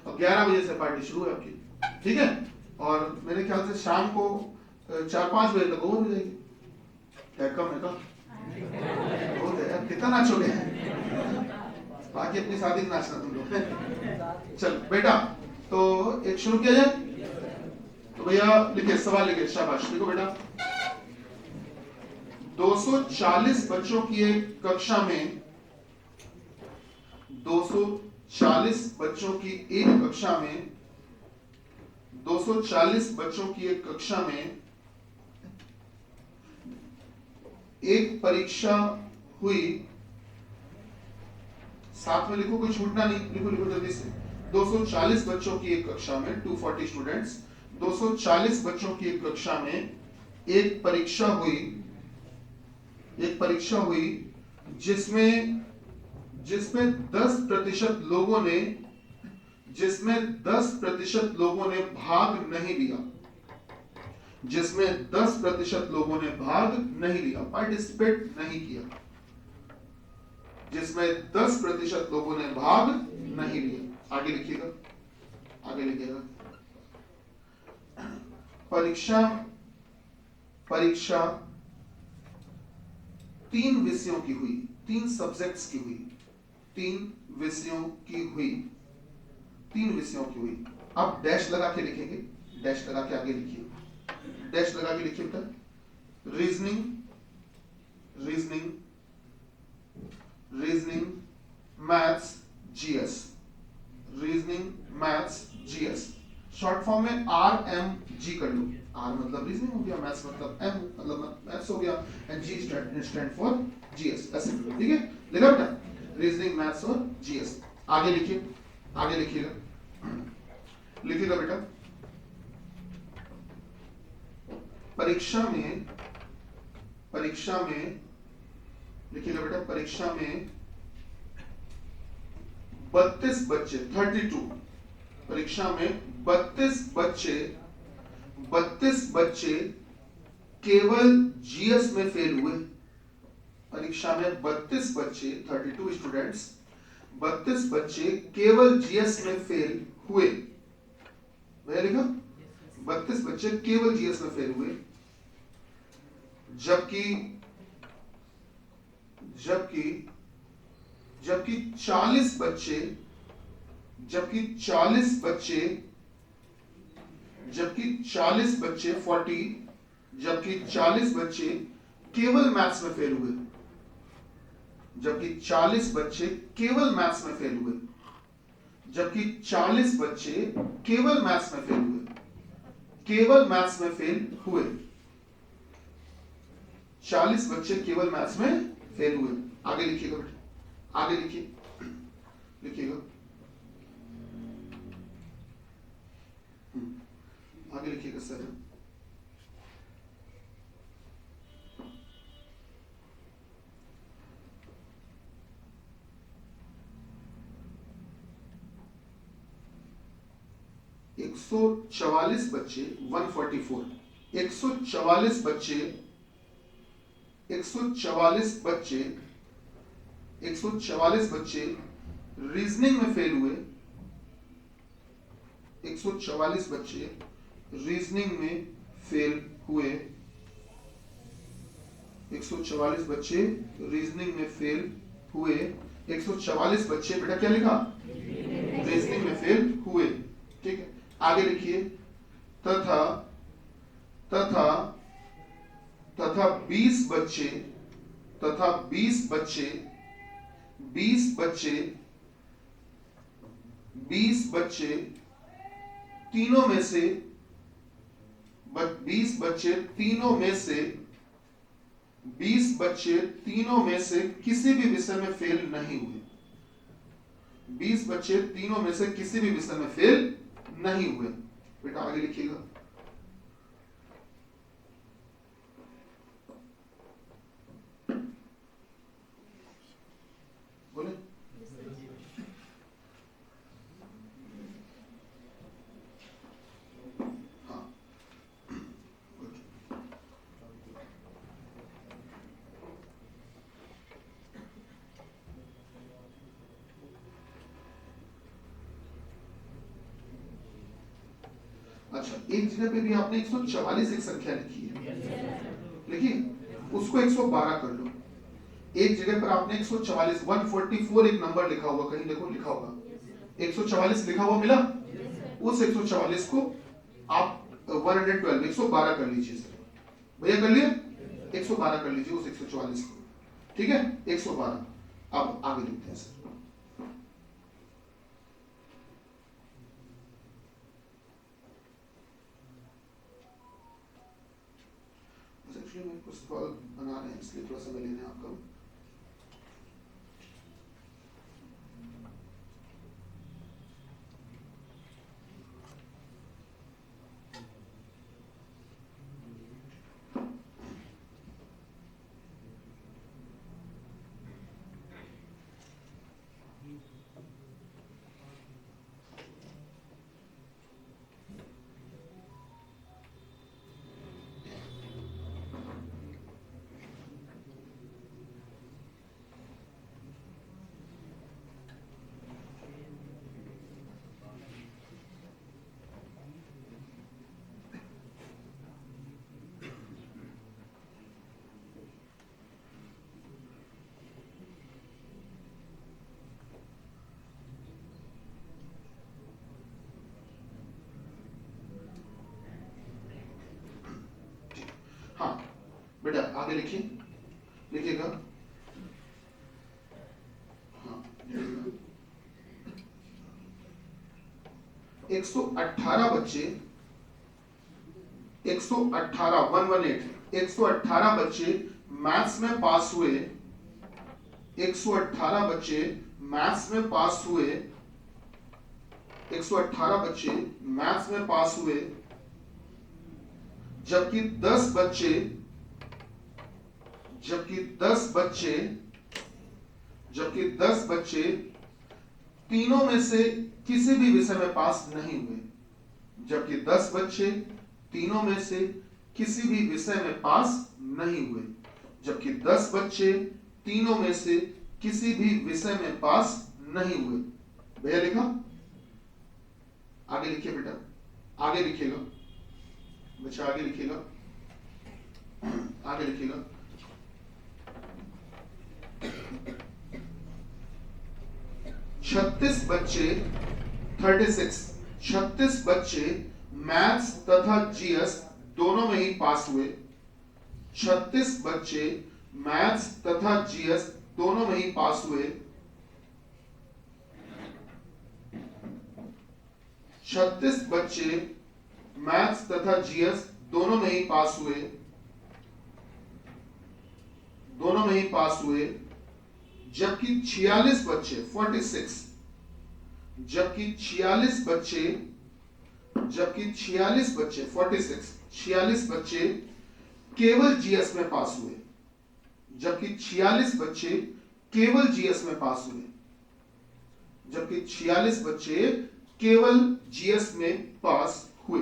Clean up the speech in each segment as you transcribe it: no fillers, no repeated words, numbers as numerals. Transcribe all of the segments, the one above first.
और 11 बजे से पार्टी शुरू है आपकी, ठीक है। और मेरे ख्याल से शाम को 4-5 बजे तक ओवर हो जाएगी। क्या कम है? कम बहुत है यार, कितना नाचोगे? बाकी अपनी शादी में नाचना तुम लोग। चल बेटा, तो एक शुरू किया जाए। तो भैया लिखे, सवाल लिखे, शाबाश लिखो बेटा। 240 बच्चों की एक कक्षा में 240 बच्चों की एक कक्षा में 240 बच्चों की एक कक्षा में एक परीक्षा हुई। साथ में लिखो, कोई छूटना नहीं, लिखो लिखो जल्दी से। 240 बच्चों की एक कक्षा में 240 स्टूडेंट्स, 240 बच्चों की एक कक्षा में एक परीक्षा हुई, जिसमें 10% लोगों ने भाग नहीं लिया, पार्टिसिपेट नहीं किया, जिसमें 10% लोगों ने भाग नहीं लिया। आगे लिखिएगा, आगे लिखिएगा। परीक्षा 3 विषयों की हुई, 3 सब्जेक्ट्स की हुई, 3 विषयों की हुई। अब डैश लगा के लिखेंगे, डैश लगा के आगे लिखिए, डैश लगा के लिखिए बेटा। Reasoning, maths, GS, short form में RMG कर लो। आर मतलब रीजनिंग हो गया, मैथ्स मतलब एम मतलब मैथ्स हो गया, and G stand for GS. ऐसे ठीक है, लिखा बेटा, रीजनिंग, मैथ्स और जीएस। आगे लिखिए, आगे लिखिएगा, लिखिएगा बेटा। परीक्षा में लिखिएगा बेटा, परीक्षा में 32 बच्चे, 32, परीक्षा में 32 बच्चे केवल जीएस में फेल हुए। परीक्षा में 32 बच्चे, 32 स्टूडेंट्स, 32 बच्चे केवल जीएस में फेल हुए। मैंने लिखा 32 बच्चे केवल जीएस में फेल हुए, जबकि 40 बच्चे केवल मैथ्स में फेल हुए, जबकि 40 बच्चे केवल मैथ्स में फेल हुए, 40 बच्चे केवल मैथ्स में फेल हुए, 40 बच्चे केवल मैथ्स में फेल हुए। आगे लिखिएगा बेटा, आगे लिखिएगा, आगे लिखिएगा सर। एक 144 बच्चे 144 144 बच्चे 144 बच्चे रीजनिंग में फेल हुए, 144 बच्चे रीजनिंग में फेल हुए, 144 बच्चे रीजनिंग में फेल हुए, 144 बच्चे बेटा क्या लिखा, रीजनिंग में फेल हुए। ठीक है, आगे लिखिए। तथा 20 बच्चे तीनों में से 20 बच्चे तीनों में से किसी भी विषय में फेल नहीं हुए, 20 बच्चे तीनों में से किसी भी विषय में फेल नहीं हुए। बेटा आगे लिखिएगा। बोले हाँ, 144 अच्छा, एक जगह पे भी आपने 144 एक संख्या लिखी है, लिखिए, उसको 112 कर लो। एक जगह पर आपने 144 144 एक नंबर लिखा हुआ, कहीं देखो लिखा होगा, 144 लिखा हुआ मिला, उस 144 को आप 112 112 कर लीजिए सर, भैया कर लिए, 112 कर लीजिए उस 144 को, ठीक है, 112। अब आगे लिखते हैं सर। एक्चुअली मैं कुछ सवाल बना रहे हैं इसलिए थोड़ा समय ले रहे हैं आपका। हाँ बेटा आगे लिखिए, लिखिएगा। हाँ 118 बच्चे, 118 बच्चे मैथ्स में पास हुए, 118 बच्चे मैथ्स में पास हुए, 118 बच्चे मैथ्स में पास हुए, जबकि 10 बच्चे तीनों में से किसी भी विषय में पास नहीं हुए, जबकि 10 बच्चे तीनों में से किसी भी विषय में पास नहीं हुए, जबकि 10 बच्चे तीनों में से किसी भी विषय में पास नहीं हुए। भैया लिखा, आगे लिखिए बेटा, आगे लिखिएगा बच्चा, आगे लिखिएगा, आगे लिखिएगा। छत्तीस बच्चे मैथ्स तथा जीएस दोनों में ही पास हुए, 36 बच्चे मैथ्स तथा जीएस दोनों में ही पास हुए, 36 बच्चे मैथ्स तथा जीएस दोनों में ही पास हुए, जबकि 46 बच्चे 46 जबकि 46 बच्चे 46 बच्चे केवल जीएस में पास हुए, जबकि 46 बच्चे केवल जीएस में पास हुए, जबकि 46 बच्चे केवल जीएस में पास हुए।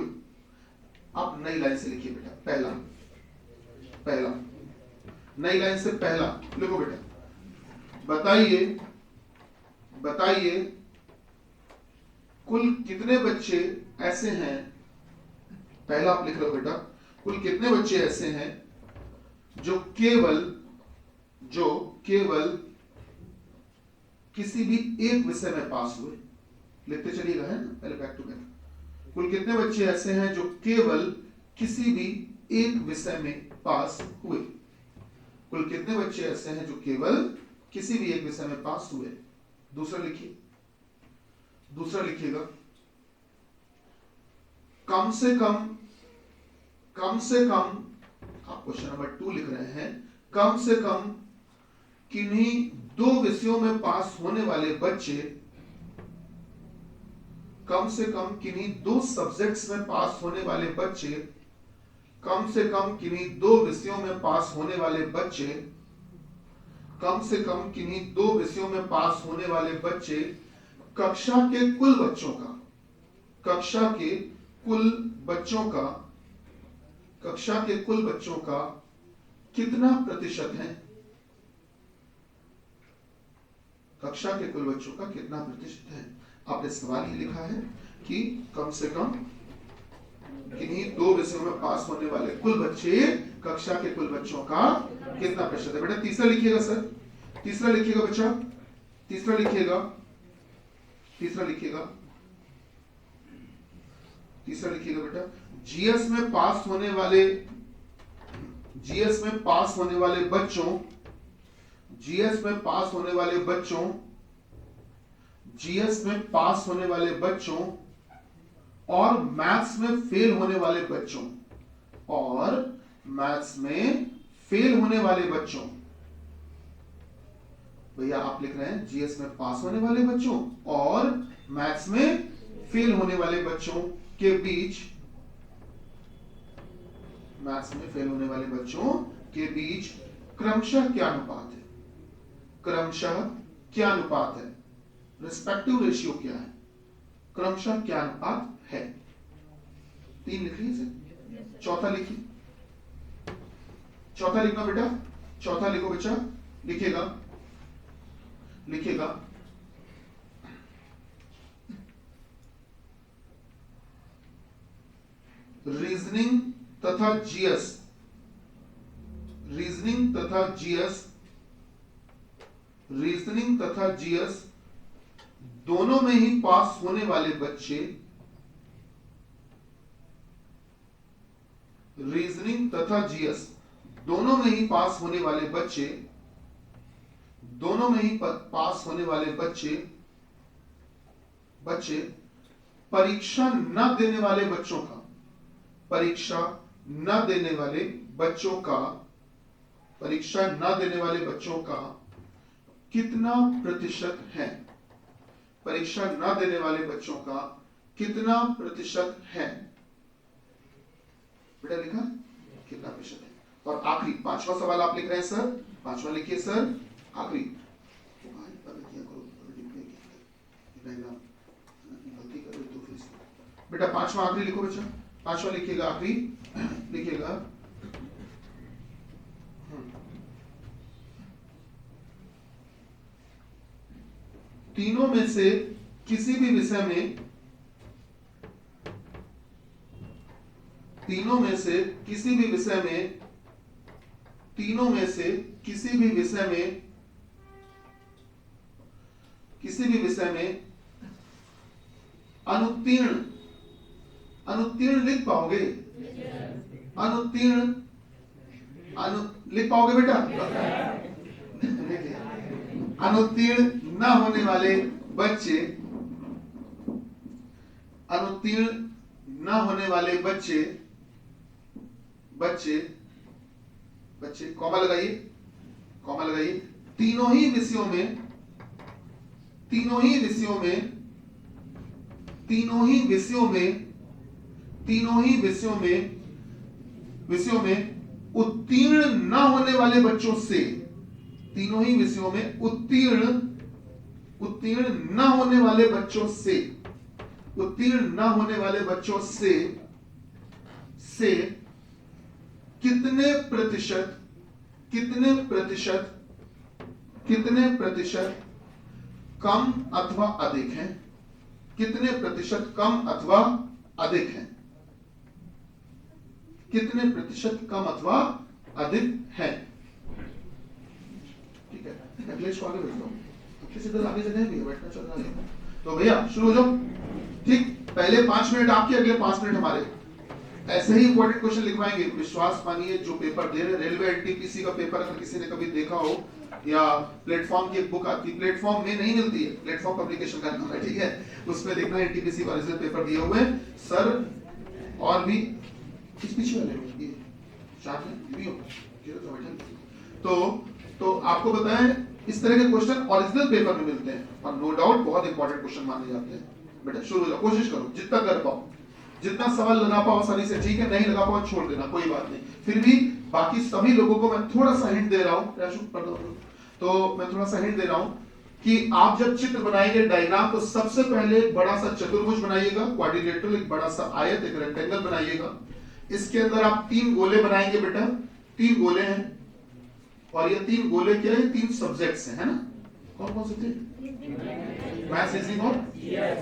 अब नई लाइन से लिखिए बेटा, पहला नई लाइन से पहला लिखो बेटा, बताइए कुल कितने बच्चे ऐसे हैं, पहला आप लिख लो बेटा, कुल कितने बच्चे ऐसे हैं जो केवल किसी भी एक विषय में पास हुए, लिखते चलिएगा है ना, पहले बैक टू बैक। कुल कितने बच्चे ऐसे हैं जो केवल किसी भी एक विषय में पास हुए, कुल कितने बच्चे ऐसे हैं जो केवल किसी भी एक विषय में पास हुए। दूसरा लिखिएगा, कम से कम आप क्वेश्चन नंबर 2 लिख रहे हैं, कम से कम किन्हीं 2 विषयों में पास होने वाले बच्चे, कम से कम किन्हीं 2 सब्जेक्ट्स में पास होने वाले बच्चे, कम से कम किन्हीं 2 विषयों में पास होने वाले बच्चे, कम से कम किन्हीं 2 विषयों में पास होने वाले बच्चे कक्षा के कुल बच्चों का कितना प्रतिशत है, कक्षा के कुल बच्चों का कितना प्रतिशत है। आपने सवाल ही लिखा है कि कम से कम किन्हीं 2 विषयों में पास होने वाले कुल बच्चे कक्षा के कुल बच्चों का कितना प्रतिशत है? बेटा तीसरा लिखिएगा सर, तीसरा लिखिएगा बच्चा, तीसरा लिखिएगा, तीसरा लिखिएगा, तीसरा लिखिएगा बेटा। जीएस में पास होने वाले, जीएस में पास होने वाले बच्चों, जीएस में पास होने वाले बच्चों, जीएस में पास होने वाले बच्चों और मैथ्स में फेल होने वाले बच्चों, और मैथ्स में फेल होने वाले बच्चों। भैया आप लिख रहे हैं जीएस में पास होने वाले बच्चों और मैथ्स में फेल होने वाले बच्चों के बीच, मैथ्स में फेल होने वाले बच्चों के बीच क्रमशः क्या अनुपात है? क्रमशः क्या अनुपात है? रिस्पेक्टिव रेशियो क्या है? क्रमशः क्या अनुपात है? 3 लिख लीजिए। चौथा लिखिए, चौथा लिखना बेटा, चौथा लिखो बच्चा, लिखेगा, लिखेगा रीजनिंग तथा जीएस, रीजनिंग तथा जीएस, रीजनिंग तथा जीएस दोनों में ही पास होने वाले बच्चे, रीजनिंग तथा जीएस दोनों में ही पास होने वाले बच्चे, दोनों में ही पास होने वाले बच्चे, बच्चे परीक्षा न देने वाले बच्चों का, परीक्षा न देने वाले बच्चों का, परीक्षा न देने वाले बच्चों का कितना प्रतिशत है? परीक्षा न देने वाले बच्चों का कितना प्रतिशत है? बेटा लिखा कितना प्रतिशत है? और आखिरी 5वां सवाल आप लिख रहे हैं सर, 5वां लिखिए सर, आखिरी बेटा 5वां आखिरी लिखो बच्चा, 5वां लिखिएगा, आखिरी लिखिएगा। तीनों में से किसी भी विषय में, तीनों में से किसी भी विषय में, तीनों में से किसी भी विषय में, किसी भी विषय में अनुत्तीर्ण, अनुत्तीर्ण लिख पाओगे? अनुत्तीर्ण, लिख पाओगे बेटा? अनुत्तीर्ण न होने वाले बच्चे, अनुत्तीर्ण न होने वाले बच्चे, बच्चे, बच्चे कॉमा लगाइए, कॉमा लगाइए, तीनों ही विषयों में, तीनों ही विषयों में, तीनों ही विषयों में, तीनों ही विषयों में, विषयों में उत्तीर्ण न होने वाले बच्चों से, तीनों ही विषयों में उत्तीर्ण, उत्तीर्ण न होने वाले बच्चों से, उत्तीर्ण न होने वाले बच्चों से कितने प्रतिशत, कितने प्रतिशत, कितने प्रतिशत कम अथवा अधिक हैं? कितने प्रतिशत कम अथवा अधिक हैं? कितने प्रतिशत कम अथवा अधिक है? ठीक है, अखिलेश को आगे भेजता हूं, अखिलेश इधर आगे जगह भी है, बैठना चल रहा है। तो भैया शुरू हो जाओ, ठीक, पहले 5 मिनट आपके, अगले 5 मिनट हमारे। ऐसे ही इंपॉर्टेंट क्वेश्चन लिखवाएंगे, विश्वास मानिए जो पेपर दे रहे, रेलवे एनटीपीसी का पेपर अगर किसी ने कभी देखा हो, या प्लेटफॉर्म की एक बुक आती है, प्लेटफॉर्म में नहीं मिलती है, प्लेटफॉर्म पब्लिकेशन का नाम है, ठीक है, उसमें देखना एनटीपीसी का ओरिजिनल पेपर दिए हुए सर, और भी इस पीछे वाले ये चार्ट है भी हो, तो आपको बताएं इस तरह के क्वेश्चन ओरिजिनल पेपर में मिलते हैं, और नो डाउट बहुत इंपॉर्टेंट क्वेश्चन माने जाते हैं। बेटा शुरू हो जाओ, कोशिश करो जितना कर पाओ, जितना सवाल लगा पाओ आसानी से, ठीक है, नहीं लगा पाओ छोड़ देना, कोई बात नहीं। फिर भी बाकी सभी लोगों को मैं थोड़ा सा हिंट दे रहा हूं, तो मैं थोड़ा सा हिंट दे रहा हूं कि आप जब चित्र बनाएंगे डायग्राम, तो सबसे पहले एक बड़ा सा चतुर्भुज बनाइएगा, क्वाड्रिलेटरल, एक बड़ा सा आयत, एक रेक्टेंगल बनाइएगा। इसके अंदर आप 3 गोले बनाएंगे बेटा, 3 गोले हैं, और ये 3 गोले क्या है? 3 सब्जेक्ट्स हैं, है ना? कौन कौन से थे? मैथ्स, रीजनिंग और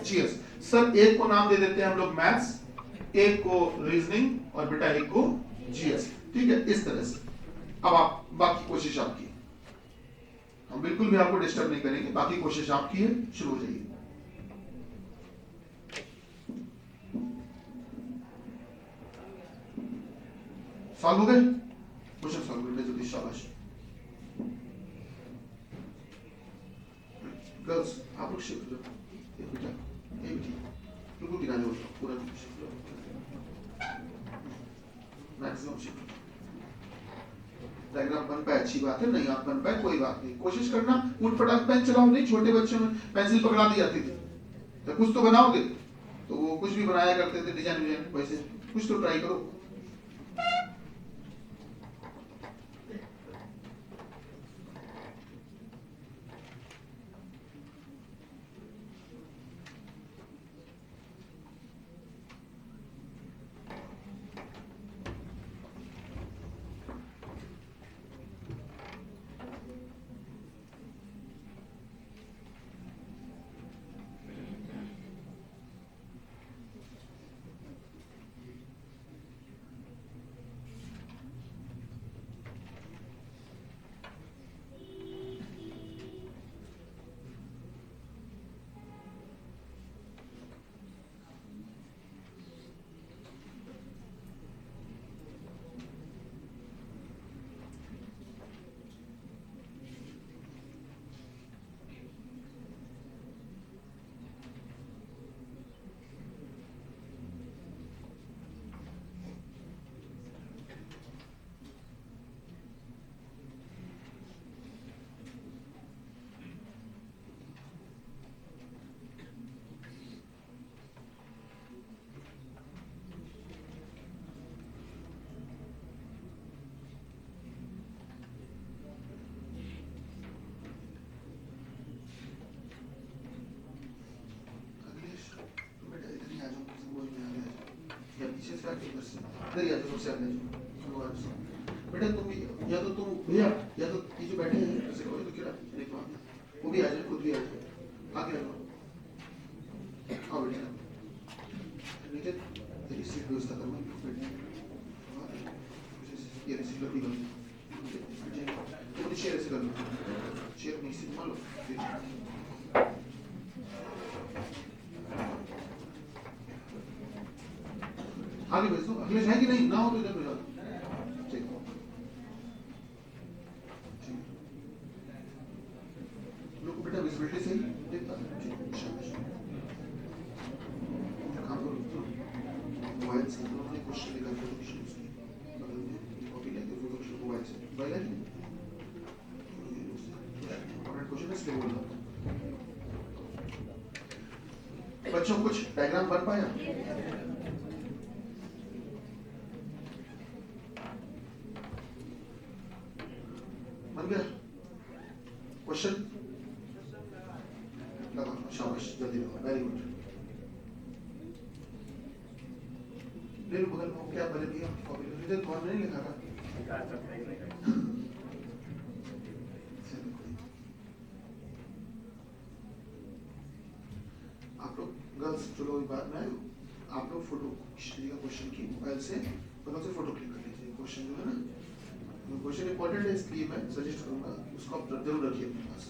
जीएस। सर एक को नाम दे देते हैं हम लोग मैथ्स, एक को रीजनिंग और बेटा एक को जीएस। ठीक है, इस तरह से। अब आप बाकी कोशिश आपकी, हम बिल्कुल भी आपको डिस्टर्ब नहीं करेंगे, बाकी कोशिश आपकी है, शुरू हो जाइए। सॉल्व हो गए क्वेश्चन? सॉल्व हो गए, शाबाश। गर्ल्स आप लोग शिफ्ट हो जाओ, बेटा ये बेटी बिल्कुल किनारे हो जाओ, पूरा शिफ्ट हो, मैक्सिमम शिफ्ट। डायग्राम बन पाए अच्छी बात है, नहीं आप बन पाए कोई बात नहीं, कोशिश करना। उठ पटाख पेन चलाओ नहीं, छोटे बच्चों में पेंसिल पकड़ा दी जाती थी, तो कुछ तो बनाओगे, तो वो कुछ भी बनाया करते थे, डिजाइन विजाइन, वैसे कुछ तो ट्राई करो। बेटा तुम या तो तुम भैया या तो ये जो बैठे हैं ऐसे करो तो क्या देखो वो भी आ जाए, खुद भी आ जाए, आगे रखो। आओ बेटा नीचे तेरी सीट व्यवस्था करो, ये रिसीव कर दी तुम शेयर ऐसे कर लो, शेयर नहीं सीट मान लो। आगे भेज दो, अगले जाएगी नहीं ना हो तो इधर भेजा दो। ठीक लोग बेटा विजिबिलिटी सही देखता है, ठीक काम करो। मोबाइल से अपने क्वेश्चन निकाल के क्वेश्चन उसकी बगल में कॉपी लेके वो क्वेश्चन मोबाइल से मोबाइल है और क्वेश्चन इसलिए बोल रहा हूं। बच्चों कुछ डायग्राम बन पाया? बन गया क्वेश्चन? लगा, शाबाश, जल्दी लगा, वेरी गुड। ले लो बगल में, क्या भले दिया कॉपी ले तो नहीं लिखा था। आप लोग गर्ल्स चलो बात में आए, आप लोग फोटो हिस्ट्री का क्वेश्चन की मोबाइल से बगल से फोटो क्लिक कर लीजिए। क्वेश्चन जो है ना, क्वेश्चन इंपॉर्टेंट है, इसलिए मैं सजेस्ट करूंगा उसको आप जरूर रखिए अपने पास।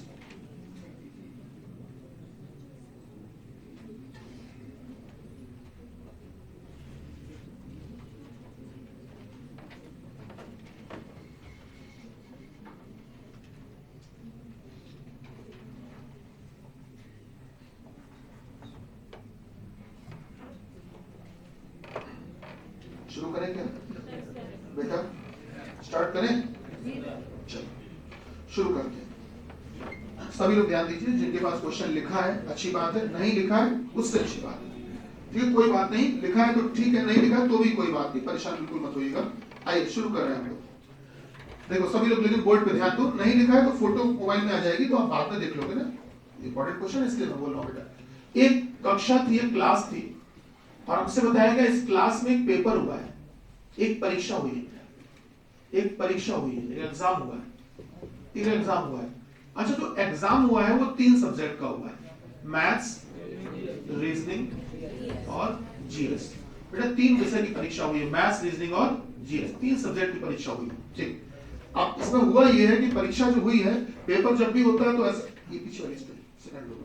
शुरू करें क्या बेटा? स्टार्ट करें? चलो शुरू करते हैं। सभी लोग ध्यान दीजिए, जिनके पास क्वेश्चन लिखा है अच्छी बात है, नहीं लिखा है उससे अच्छी बात है। ठीक है, कोई बात नहीं, लिखा है तो ठीक है, नहीं लिखा है तो भी कोई बात नहीं, परेशान बिल्कुल मत होइएगा। आइए शुरू कर रहे हैं हम लोग। देखो सभी लोग लेकिन बोर्ड पे ध्यान दो, नहीं लिखा है तो फोटो मोबाइल में आ जाएगी, तो आप बाद में देख लोगे ना। इंपॉर्टेंट क्वेश्चन इसलिए मैं बोल रहा हूँ बेटा। एक कक्षा थी, एक क्लास थी, और हमसे बताया गया इस क्लास में एक पेपर हुआ है, एक परीक्षा हुई है, एक परीक्षा हुई है, एक एग्जाम हुआ है, एक एग्जाम हुआ है। अच्छा, तो एग्जाम हुआ है वो 3 सब्जेक्ट का हुआ है, मैथ्स, रीजनिंग और जीएस। बेटा 3 विषय की परीक्षा हुई है, मैथ्स, रीजनिंग और जीएस, 3 सब्जेक्ट की परीक्षा हुई है। ठीक, अब इसमें हुआ ये है कि परीक्षा जो हुई है, पेपर जब भी होता है तो ऐसा, ये पीछे वाली सेकंड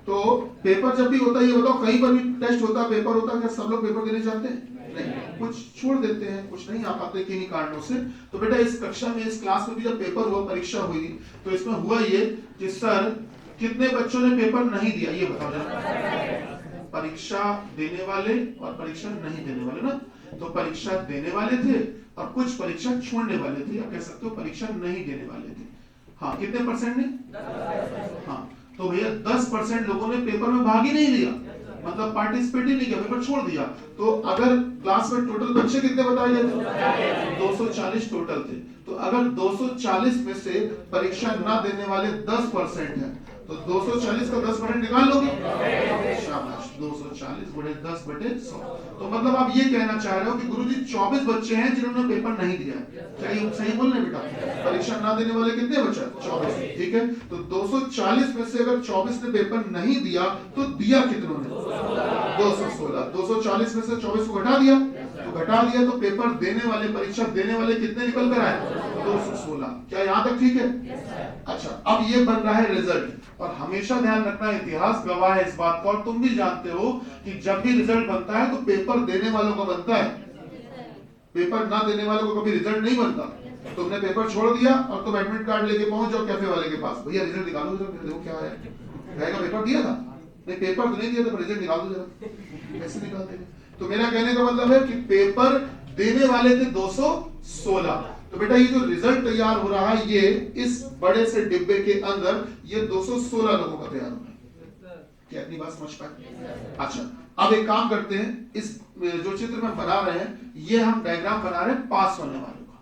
तो पेपर जब भी होता है, ये बताओ कहीं पर भी टेस्ट होता है, पेपर होता है, क्या सब लोग पेपर देने जाते हैं? नहीं, कुछ छोड़ देते हैं, कुछ नहीं आ पाते किन्हीं कारणों से। तो बेटा इस कक्षा में, इस क्लास में भी जब पेपर हुआ, परीक्षा हुई, तो इसमें हुआ ये कि सर कितने बच्चों ने पेपर नहीं दिया, ये बताओ जरा। परीक्षा देने वाले और परीक्षा नहीं देने वाले ना, तो परीक्षा देने वाले थे और कुछ परीक्षा छोड़ने वाले थे, या कह सकते हो परीक्षा नहीं देने वाले थे। हाँ, कितने परसेंट ने? हाँ, तो भैया 10% लोगों ने पेपर में भाग ही नहीं लिया, मतलब पार्टिसिपेट ही नहीं किया, पेपर छोड़ दिया। तो अगर क्लास में टोटल बच्चे कितने बताए गए थे? 240 टोटल थे। तो अगर 240 में से परीक्षा ना देने वाले 10% हैं, तो 240 का 10% निकाल लोगे? शाबाश, 240 गुणे 10 बटे 100। तो मतलब आप ये कहना चाह रहे हो कि गुरुजी 24 बच्चे हैं जिन्होंने पेपर नहीं दिया। क्या ये सही बोल रहे हैं बेटा? परीक्षा ना देने वाले कितने बच्चे? 24। ठीक है, तो 240 में से अगर 24 ने पेपर नहीं दिया तो दिया कितनों ने? 216। 240 में से 24 को घटा दिया, तो घटा दिया तो पेपर देने वाले, परीक्षा देने वाले कितने निकल कर आए? 216। क्या यहाँ तक ठीक है? अच्छा, अब ये बन रहा है रिजल्ट। और हमेशा ध्यान रखना, इतिहास गवाह है इस बात का, और तुम भी जानते हो कि जब भी रिजल्ट बनता है तो पेपर देने वालों का बनता है, पेपर ना देने वालों को कभी रिजल्ट नहीं बनता। तुमने पेपर छोड़ दिया और तुम एडमिट कार्ड लेके पहुंच जाओ कैफे वाले के पास, भैया रिजल्ट निकालो जरा, देखो क्या है। कहेगा पेपर दिया था? नहीं, पेपर तो नहीं दिया था, पर रिजल्ट निकाल दो जरा। कैसे निकाल देंगे? तो मेरा कहने का मतलब है कि पेपर देने वाले थे 216। तो बेटा ये जो रिजल्ट तैयार हो रहा है, ये इस बड़े से डिब्बे के अंदर ये 216 लोगों का तैयार हो रहा है। क्या अपनी बात समझ पाए? अच्छा, अब एक काम करते हैं, इस जो चित्र में बना रहे हैं, ये हम डायग्राम बना रहे हैं पास होने वालों का।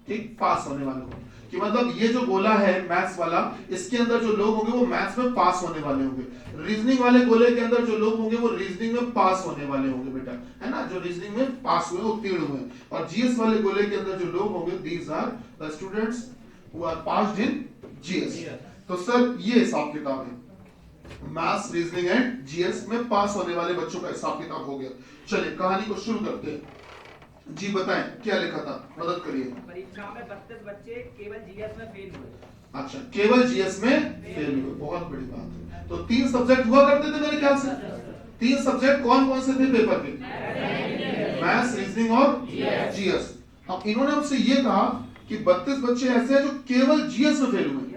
ठीक, पास होने वालों का कि मतलब ये जो गोला है मैथ्स वाला, इसके अंदर जो लोग होंगे वो मैथ्स में पास होने वाले होंगे। रीजनिंग वाले गोले के अंदर जो लोग होंगे वो रीजनिंग में पास होने वाले होंगे बेटा, है ना, जो रीजनिंग में पास हुए, उत्तीर्ण हुए। और जीएस वाले गोले के अंदर जो लोग होंगे, these are the students who are passed in GS. तो सर ये हिसाब किताब है, मैथ्स, रीजनिंग एंड जीएस में पास होने वाले बच्चों का हिसाब किताब हो गया। चलिए कहानी को शुरू करते हैं। जी बताएं क्या लिखा था, मदद करिए। परीक्षा में 32 बच्चे केवल जीएस में फेल हुए। अच्छा, केवल जीएस में फेल हुए, बहुत बड़ी बात है। तो 3 सब्जेक्ट हुआ करते थे मेरे ख्याल से। 3 सब्जेक्ट कौन कौन से थे पेपर के? मैथ्स, रीजनिंग और जीएस। अब इन्होंने हमसे ये कहा कि 32 बच्चे ऐसे हैं जो केवल जीएस में फेल हुए।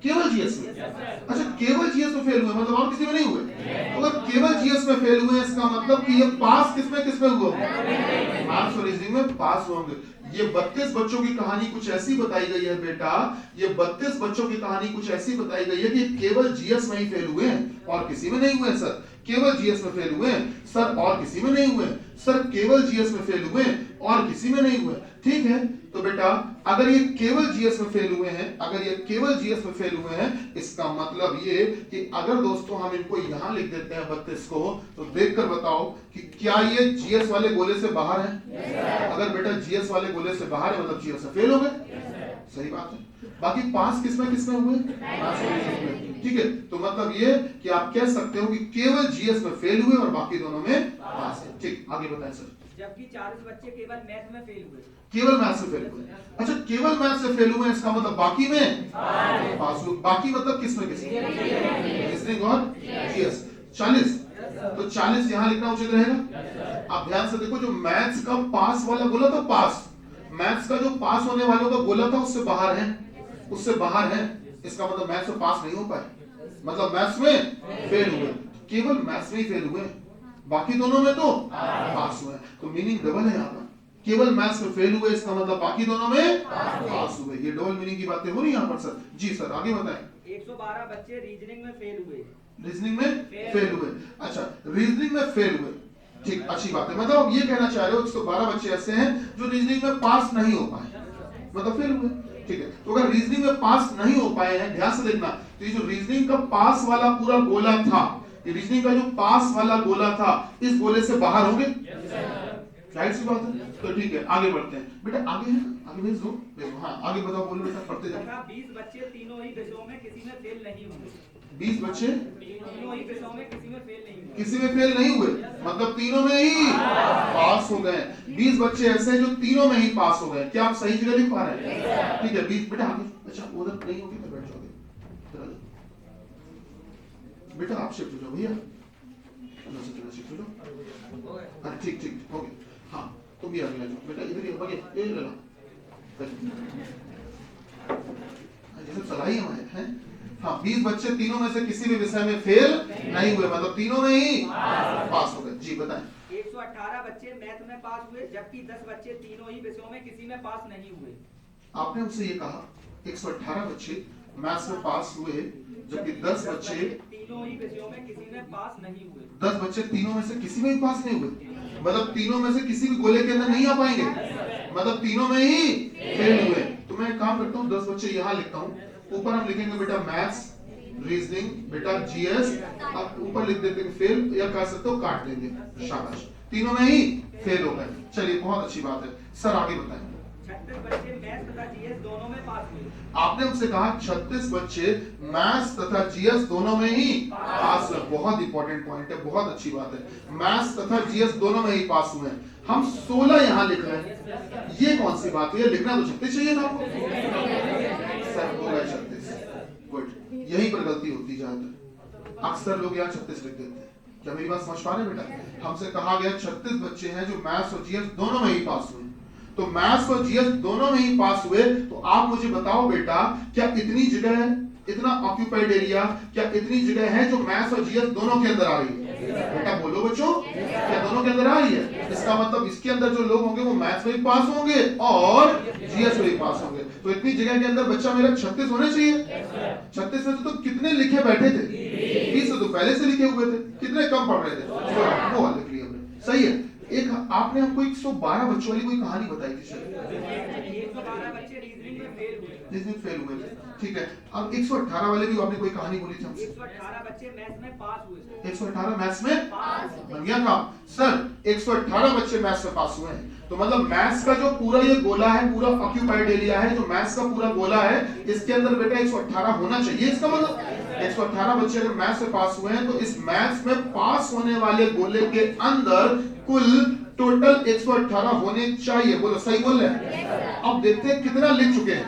केवल जीएस में? अच्छा, केवल जीएस में फेल हुए, मतलब और किसी में नहीं हुए? तो अगर केवल जीएस में फेल हुए, इसका मतलब कि ये पास किसमें हुए? मैथ्स और रीजनिंग में पास होंगे। ये 32 बच्चों की कहानी कुछ ऐसी बताई गई है बेटा, ये 32 बच्चों की कहानी कुछ ऐसी बताई गई है कि केवल जीएस में ही फेल हुए हैं और किसी में नहीं हुए। सर केवल जीएस में फेल हुए हैं, सर और किसी में नहीं हुए। सर केवल जीएस में फेल हुए और किसी में नहीं हुए। ठीक है, तो बेटा अगर ये केवल जीएस में फेल हुए हैं, अगर ये केवल जीएस में फेल हुए हैं, इसका मतलब ये कि अगर दोस्तों हम इनको यहां लिख देते हैं 32 को, तो देखकर बताओ कि क्या ये जीएस वाले गोले से बाहर है? अगर बेटा जीएस वाले गोले से बाहर है, मतलब जीएस से फेल हो गए। सही बात है। बाकी पास किसमें हुए? ठीक है, तो मतलब ये कि आप कह सकते हो कि केवल जीएस में फेल हुए और बाकी दोनों में पास है। ठीक, आगे बताएं सर। जबकि 40 बच्चे केवल मैथ में फेल हुए। केवल मैथ से फेल हुए। अच्छा, केवल मैथ से फेल हुए, इसका मतलब बाकी में पास हुए। बाकी मतलब किसमें? रीजनिंग और जीएस। 40, तो 40 यहां लिखना उचित रहेगा। आप ध्यान से देखो, जो मैथ्स का पास वाला गोला था, पास, मैथ्स का जो पास होने वालों का गोला था उससे बाहर है, उससे बाहर है। इसका मतलब मैथ्स में पास नहीं हो पाए, मतलब मैथ्स में फेल हुए। केवल मैथ्स में ही फेल हुए, बाकी दोनों में तो पास हुए। तो मीनिंग डबल है यहाँ पर, केवल मैथ्स में फेल हुए, इसका मतलब बाकी दोनों में पास हुए। ये डबल मीनिंग की बातें हो रही यहाँ पर सर। जी सर, आगे बताएं। 112 बच्चे रीजनिंग में फेल हुए। रीजनिंग में फेल हुए। अच्छा, रीजनिंग में फेल हुए, ठीक, अच्छी बात है। मतलब आप ये कहना चाह रहे हो 112 बच्चे ऐसे हैं जो रीजनिंग में पास नहीं हो पाए, मतलब फेल हुए। ठीक है, तो अगर रीजनिंग में पास नहीं हो पाए हैं, ध्यान से देखना, तो ये जो रीजनिंग का पास वाला पूरा गोला था, ये रीजनिंग का जो पास वाला गोला था, इस गोले से बाहर होंगे। राइट सी बात है। तो ठीक है, आगे बढ़ते हैं। बेटा आगे है, आगे भेज दो। हाँ आगे बताओ, बोलो बेटा, पढ़ते जाओ। 20 बच्चे तीनों ही विषयों में किसी में फेल नहीं हुए। 20 बच्चे तीनों ही विषयों में किसी में फेल नहीं किसी में फेल नहीं हुए, मतलब तीनों में ही पास हो गए। 20 बच्चे ऐसे हैं जो तीनों में ही पास हो गए। क्या आप सही जगह लिख पा रहे हैं? ठीक है, 20 बेटा आगे, अच्छा उधर नहीं होगी तो बैठ जाओगे। बेटा आप शिफ्ट हो जाओ भैया, शिफ्ट हो जाओ। हाँ ठीक ठीक हो गया। हाँ तुम भी आगे ले जाओ बेटा, इधर ही ले लो जैसे चलाई हमारे हैं। हाँ 20 बच्चे तीनों में से किसी भी विषय में फेल नहीं हुए, मतलब तीनों में ही पास हो गए। जी बताएं। 118 बच्चे मैथ में पास हुए, जबकि 10 बच्चे तीनों ही विषयों में किसी में पास नहीं हुए। आपने हमसे ये कहा 118 बच्चे मैथ्स में पास हुए, जबकि 10 बच्चे तीनों ही विषयों में किसी में पास नहीं हुए। 10 बच्चे तीनों में से किसी में भी पास नहीं हुए, मतलब तीनों में से किसी भी गोले के अंदर नहीं आ पाएंगे, मतलब तीनों में ही फेल हुए। तो मैं काम करता हूँ 10 बच्चे यहाँ लिखता हूँ, ऊपर हम लिखेंगे बेटा मैथ्स, रीजनिंग, बेटा जीएस, आप ऊपर लिख देते हैं फेल, या कह सकते हो काट देंगे। शाबाश, तीनों में ही फेल हो गए। चलिए बहुत अच्छी बात है। सर आगे बताएं। 36 बच्चे मैथ्स तथा जीएस दोनों में पास हुए। आपने हमसे कहा 36 बच्चे मैथ्स तथा जीएस दोनों में ही पास हुए। बहुत इंपॉर्टेंट पॉइंट है, बहुत अच्छी बात है। मैथ्स तथा जीएस दोनों में ही पास हुए। हम 16 यहाँ लिख रहे हैं, ये कौन सी बात है? लिखना तो 36 चाहिए था आपको। सर हो गया 36, गुड। यहीं पर गलती होती ज्यादातर, अक्सर लोग यहाँ 36 लिख देते हैं। क्या मेरी बात समझ पा रहे हैं बेटा? हमसे कहा गया 36 बच्चे हैं जो मैथ्स और जीएस दोनों में ही पास हुए। तो मैथ्स और जीएस दोनों में ही पास हुए। तो आप मुझे बताओ बेटा, क्या इतनी जगह है, इतना ऑक्यूपाइड एरिया, क्या इतनी जगह है जो मैथ्स और जीएस दोनों के अंदर आ रही है? बेटा बोलो बच्चों, क्या दोनों के अंदर आ रही है? इसका मतलब इसके अंदर जो लोग होंगे वो मैथ्स में भी पास होंगे और जीएस में भी पास होंगे। तो इतनी जगह के अंदर बच्चा मेरा 36 होने चाहिए। 36 में तो कितने लिखे बैठे थे? 20 तो पहले से लिखे हुए थे, कितने कम पढ़ रहे थे? वो लिख लिया हमने, सही है। एक आपने हमको 112 बच्चों वाली कोई कहानी बताई थी सर। 112 बच्चे रीजनिंग में फेल हुए। रीजनिंग फेल हुए थे, ठीक है। अब 118 वाले भी आपने कोई कहानी बोली थी हमसे। 118 बच्चे मैथ्स में पास हुए। 118 मैथ्स में बन गया काम। सर 118 बच्चे मैथ्स में पास हुए हैं, तो मतलब मैथ्स का जो पूरा ये गोला है, पूरा ऑक्यूपाइड एरिया है, जो मैथ्स का पूरा गोला है, इसके अंदर बेटा 118 होना चाहिए। इसका मतलब 118 बच्चे अगर मैथ्स में पास हुए हैं, तो इस मैथ्स में पास होने वाले गोले के अंदर कुल टोटल 118 होने चाहिए। बोलो सही बोल रहे हैं? अब देखते हैं कितना लिख चुके हैं,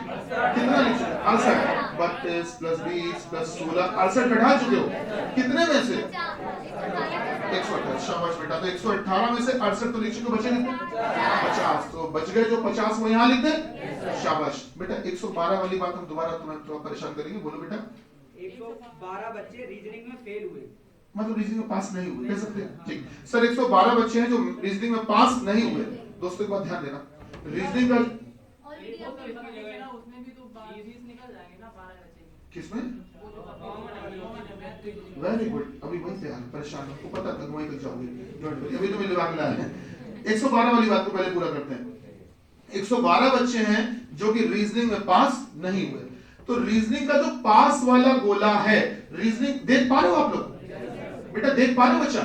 कितना लिख चुके हैं। 68 32 प्लस 20 प्लस 16 68 बैठा चुके हो। कितने में से? 118। शाबाश बेटा, तो 118 में से 68 तो लिख चुके, बचे 50, तो बच गए जो 50 वो यहाँ लिख दे। शाबाश बेटा। 112 वाली बात हम दोबारा तुम्हें थोड़ा परेशान करेंगे। बोलो बेटा। 112 बच्चे रीजनिंग में फेल हुए, मतलब रीजनिंग में पास नहीं हुए, कह सकते हैं। ठीक सर, 112 बच्चे हैं जो रीजनिंग में पास नहीं हुए। दोस्तों एक बात ध्यान देना, रीजनिंग का किसमें? वेरी गुड, अभी वहीं से परेशान हो, पता था वहीं तक जाओगे, अभी तो मैं लगा ला है। 112 वाली बात को पहले पूरा करते हैं। 112 बच्चे हैं जो कि रीजनिंग में पास नहीं हुए। तो रीजनिंग का जो पास वाला गोला है, रीजनिंग देख पा रहे हो आप लोग बेटा? देख पा रहे हो बच्चा?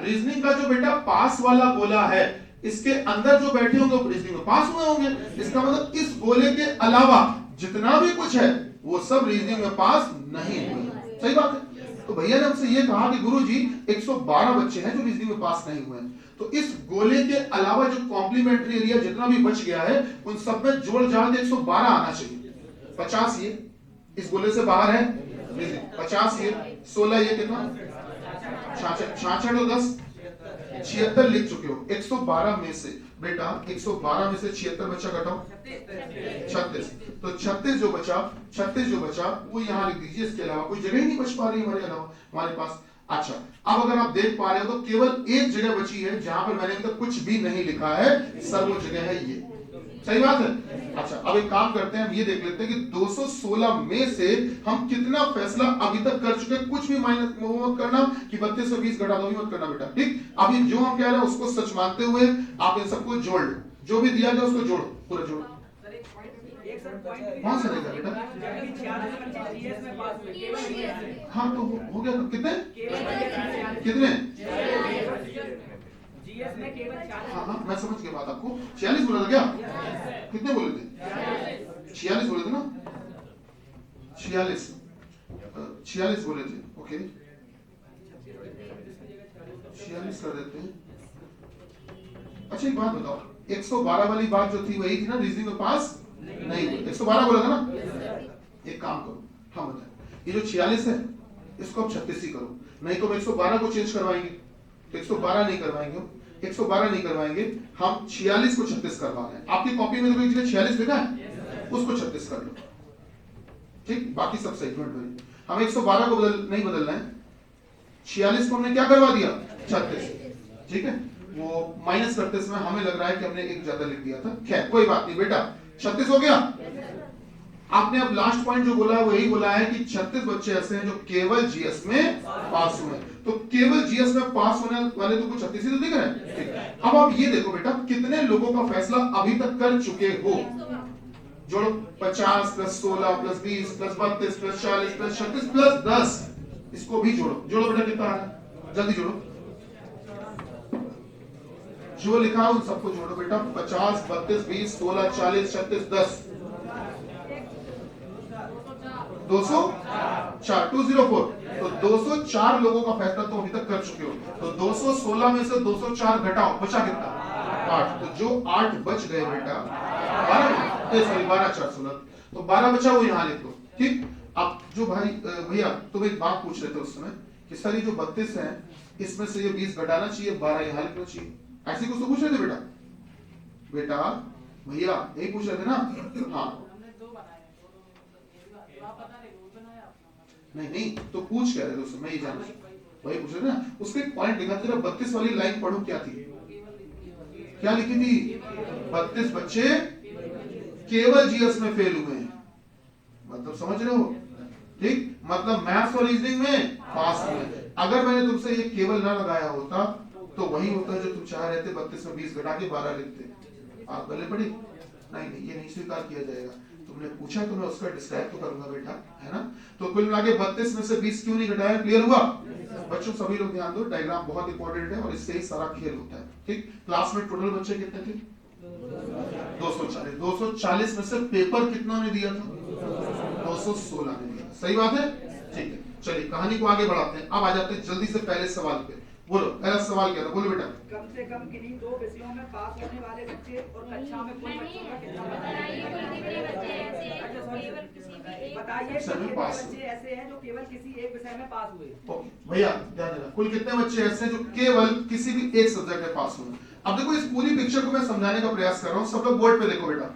रीजनिंग का जो बेटा पास वाला गोला है, इसके अंदर जो बैठे होंगे वो रीजनिंग में पास हुए होंगे। इसका मतलब इस गोले के अलावा जितना भी कुछ है वो सब रीजनिंग में पास नहीं हुए। सही बात है। तो भैया ने हमसे ये कहा कि गुरुजी 112 बच्चे हैं जो रीजनिंग में पास नहीं हुए हैं, तो इस गोले के अलावा जो कॉम्प्लीमेंट्री एरिया जितना भी बच गया है उन सब में जोड़ जाड़ के 112 आना चाहिए। 50 ये इस गोले से बाहर है, 50 ये, 16 ये, कितना 66 और 10 76 लिख चुके हो। 112 में से बेटा 112 में से 76 बच्चा घटाओ 36, तो 36 जो बचा वो यहाँ लिख दीजिए। इसके अलावा कोई जगह ही नहीं बच पा रही हमारे अलावा हमारे पास। अच्छा, अब अगर आप देख पा रहे हो तो केवल एक जगह बची है जहां पर मैंने तो कुछ भी नहीं लिखा है सर, वो जगह है ये। सही बात है। अच्छा, अब एक काम करते हैं, हम ये देख लेते हैं कि 216 में से हम कितना फैसला अभी तक कर चुके हैं। कुछ भी माइनस मत करना कि 32 से 20 घटा दो, मत करना बेटा, ठीक। अभी जो हम कह रहे हैं उसको सच मानते हुए आप इन सबको जोड़ लो, जो भी दिया गया उसको जोड़ो, पूरा जोड़ो। कौन सा रहेगा बेटा? हाँ तो हो गया। तो कितने जीएस में केवल 40। हाँ मैं समझ गया बात आपको। 46 बोला था क्या? कितने बोले थे? 46 बोले थे ना? 46 बोले थे। ओके माइनस कर देते हैं। अच्छा एक बात बताओ, 112 वाली बात जो थी वही थी ना, रीजनिंग में पास नहीं हुए, 112 बोला था ना। एक काम करो, हाँ बताए, ये जो 46 है इसको आप 36 ही करो, नहीं तो हम 112 को चेंज करवाएंगे, तो 112 नहीं करवाएंगे, 112 नहीं करवाएंगे, हम 46 को 36 करवा रहे हैं। आपकी कॉपी में तो 46 लिखा है, उसको 36 कर लो, ठीक, बाकी सब सेगमेंट में। हम 112 को नहीं बदलना है, 46 को हमने क्या करवा दिया, 36, ठीक है। वो माइनस करते समय हमें लग रहा है कि हमने एक ज्यादा लिख दिया था, खैर कोई बात नहीं बेटा, 36 हो गया। आपने अब लास्ट पॉइंट जो बोला है वो यही बोला है कि 36 बच्चे ऐसे हैं जो केवल जीएस में पास हुए, तो केवल जीएस में पास होने वाले तो कुछ 36 ही तो दिख रहे हैं, ठीक। अब आप ये देखो बेटा, कितने लोगों का फैसला अभी तक कर चुके हो, जोड़ो, 50 plus 16 plus 20 plus 32 plus 40 plus 36 plus 10, इसको भी जोड़ो, जोड़ो बेटा कितना है, जल्दी जोड़ो, जो लिखा उन सबको जोड़ो बेटा, 50 32 20 16 40 36 10, 204, 204, तो 204 लोगों का फैसला तो अभी तक कर चुके हो, तो 216 में से 204 घटाओ, बचा कितना, 8, तो जो 8 बच गए बेटा, 12 4 16, तो 12 बचा वो यहाँ लिख दो, ठीक। अब जो भाई भैया तुम एक बात पूछ रहे थे उस समय कि सर ये जो 32 है इसमें से ये 20 घटाना चाहिए, 12 यहाँ लिखना चाहिए, ऐसे कुछ तो पूछ रहे थे बेटा, बेटा भैया यही पूछ रहे थे ना, हाँ नहीं तो पूछ क्या रहे थे उसमें, मैं ये जानना, वही पूछ रहे थे ना, उसके पॉइंट लिखा था, 32 वाली लाइन पढ़ो, क्या थी, क्या लिखी थी, 32 बच्चे केवल जीएस में फेल हुए हैं, मतलब समझ रहे हो, ठीक, मतलब मैथ्स और रीजनिंग में पास हुए। अगर मैंने तुमसे ये केवल ना लगाया होता तो वही होता जो तुम चाह रहे थे, 32 में 20 घटा के 12 लिखते, आप गले पड़ी, नहीं ये नहीं स्वीकार किया जाएगा, तुमने पूछा तो मैं उसका डिस्क्राइब तो करूंगा बेटा, है ना। तो कुल मिला के 32 में से 20 क्यों नहीं घटाया, क्लियर हुआ बच्चों, सभी लोग ध्यान दो, डायग्राम बहुत इंपॉर्टेंट है और इससे ही सारा खेल होता है, ठीक। क्लास में टोटल बच्चे कितने थे, 240, 240 में से पेपर कितना ने दिया था, 216 ने दिया, सही बात है, ठीक है। चलिए कहानी को आगे बढ़ाते हैं, अब आ जाते हैं जल्दी से पहले सवाल पे, बोलो पहला सवाल क्या था, बोलो बेटा। कम से कम किन्हीं 2 विषयों में पास होने वाले बच्चे और कक्षा में कुल बच्चों का कितना, बताइए कितने बच्चे ऐसे हैं जो केवल किसी एक विषय में पास हुए। भैया ध्यान देना, कुल कितने बच्चे ऐसे हैं जो केवल किसी भी एक सब्जेक्ट में पास हुए। अब देखो इस पूरी पिक्चर को मैं समझाने का प्रयास कर रहा हूँ, सब लोग बोर्ड पे देखो बेटा।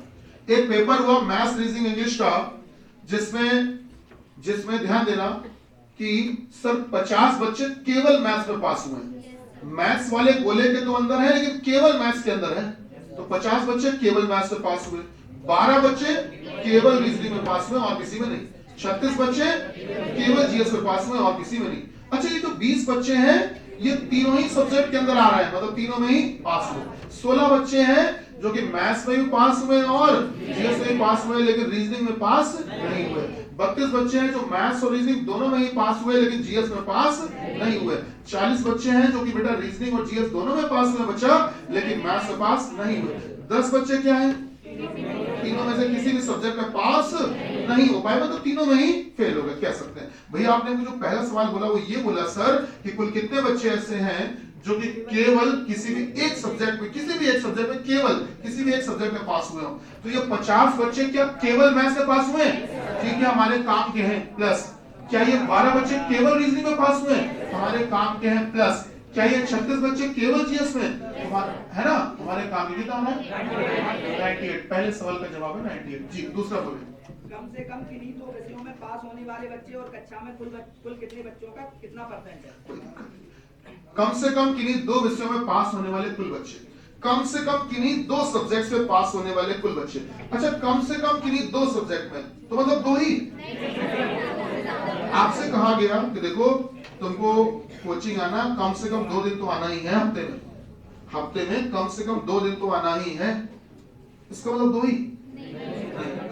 एक पेपर हुआ मैथ्स रीजनिंग इंग्लिश का, जिसमें ध्यान देना कि सर 50 बच्चे केवल मैथ्स में पास हुए हैं। मैथ्स वाले गोले के तो अंदर है लेकिन केवल मैथ्स के अंदर है, तो 50 बच्चे केवल मैथ्स में पास हुए, 12 बच्चे केवल रीजनिंग में पास हुए और किसी में नहीं, 36 बच्चे केवल जीएस में पास हुए और किसी में नहीं। अच्छा ये जो 20 बच्चे हैं ये तीनों ही सब्जेक्ट के अंदर आ रहा है, मतलब तीनों में ही पास हुए। 16 बच्चे हैं जो कि मैथ्स में भी पास हुए और जीएस में भी पास हुए लेकिन रीजनिंग में पास नहीं हुए। 32 बच्चे हैं जो मैथ्स और रीजनिंग दोनों में ही पास हुए लेकिन जीएस में पास नहीं हुए। 40 बच्चे हैं जो कि बेटा रीजनिंग और जीएस दोनों में पास हुए बच्चा लेकिन मैथ्स में पास नहीं हुए। 10 बच्चे क्या है, तीनों में से किसी भी सब्जेक्ट में पास नहीं हो पाए, मतलब तीनों में ही फेल हो गए कह सकते हैं। भैया आपने जो पहला सवाल बोला वो ये बोला सर कि कुल कितने बच्चे ऐसे हैं जो कि केवल किसी भी एक सब्जेक्ट में, किसी भी एक सब्जेक्ट में, केवल किसी भी एक सब्जेक्ट में पास हुए हो। तो ये 50 बच्चे क्या केवल मैथ्स में पास हुए, ठीक है, हमारे काम के हैं, प्लस क्या ये 12 बच्चे केवल रीजनिंग में पास हुए, हमारे काम के हैं, प्लस क्या ये 36 बच्चे केवल जीएस में, है ना, हमारे काम के काम है 98। पहले सवाल का जवाब है 98 जी। दूसरा बोले कम से कम किन्हीं 2 विषयों में पास होने वाले बच्चे और कक्षा में कुल कितने बच्चों का कितना परसेंट है। कम से कम किन्हीं 2 विषयों में पास होने वाले कुल बच्चे, कम से कम किन्हीं 2 सब्जेक्ट में पास होने वाले कुल बच्चे। अच्छा कम से कम किन्हीं 2 सब्जेक्ट में, तो मतलब 2 ही। आपसे कहा गया कि देखो तुमको कोचिंग आना कम से कम 2 दिन तो आना ही है, हफ्ते में कम से कम 2 दिन तो आना ही है, इसका मतलब 2 ही,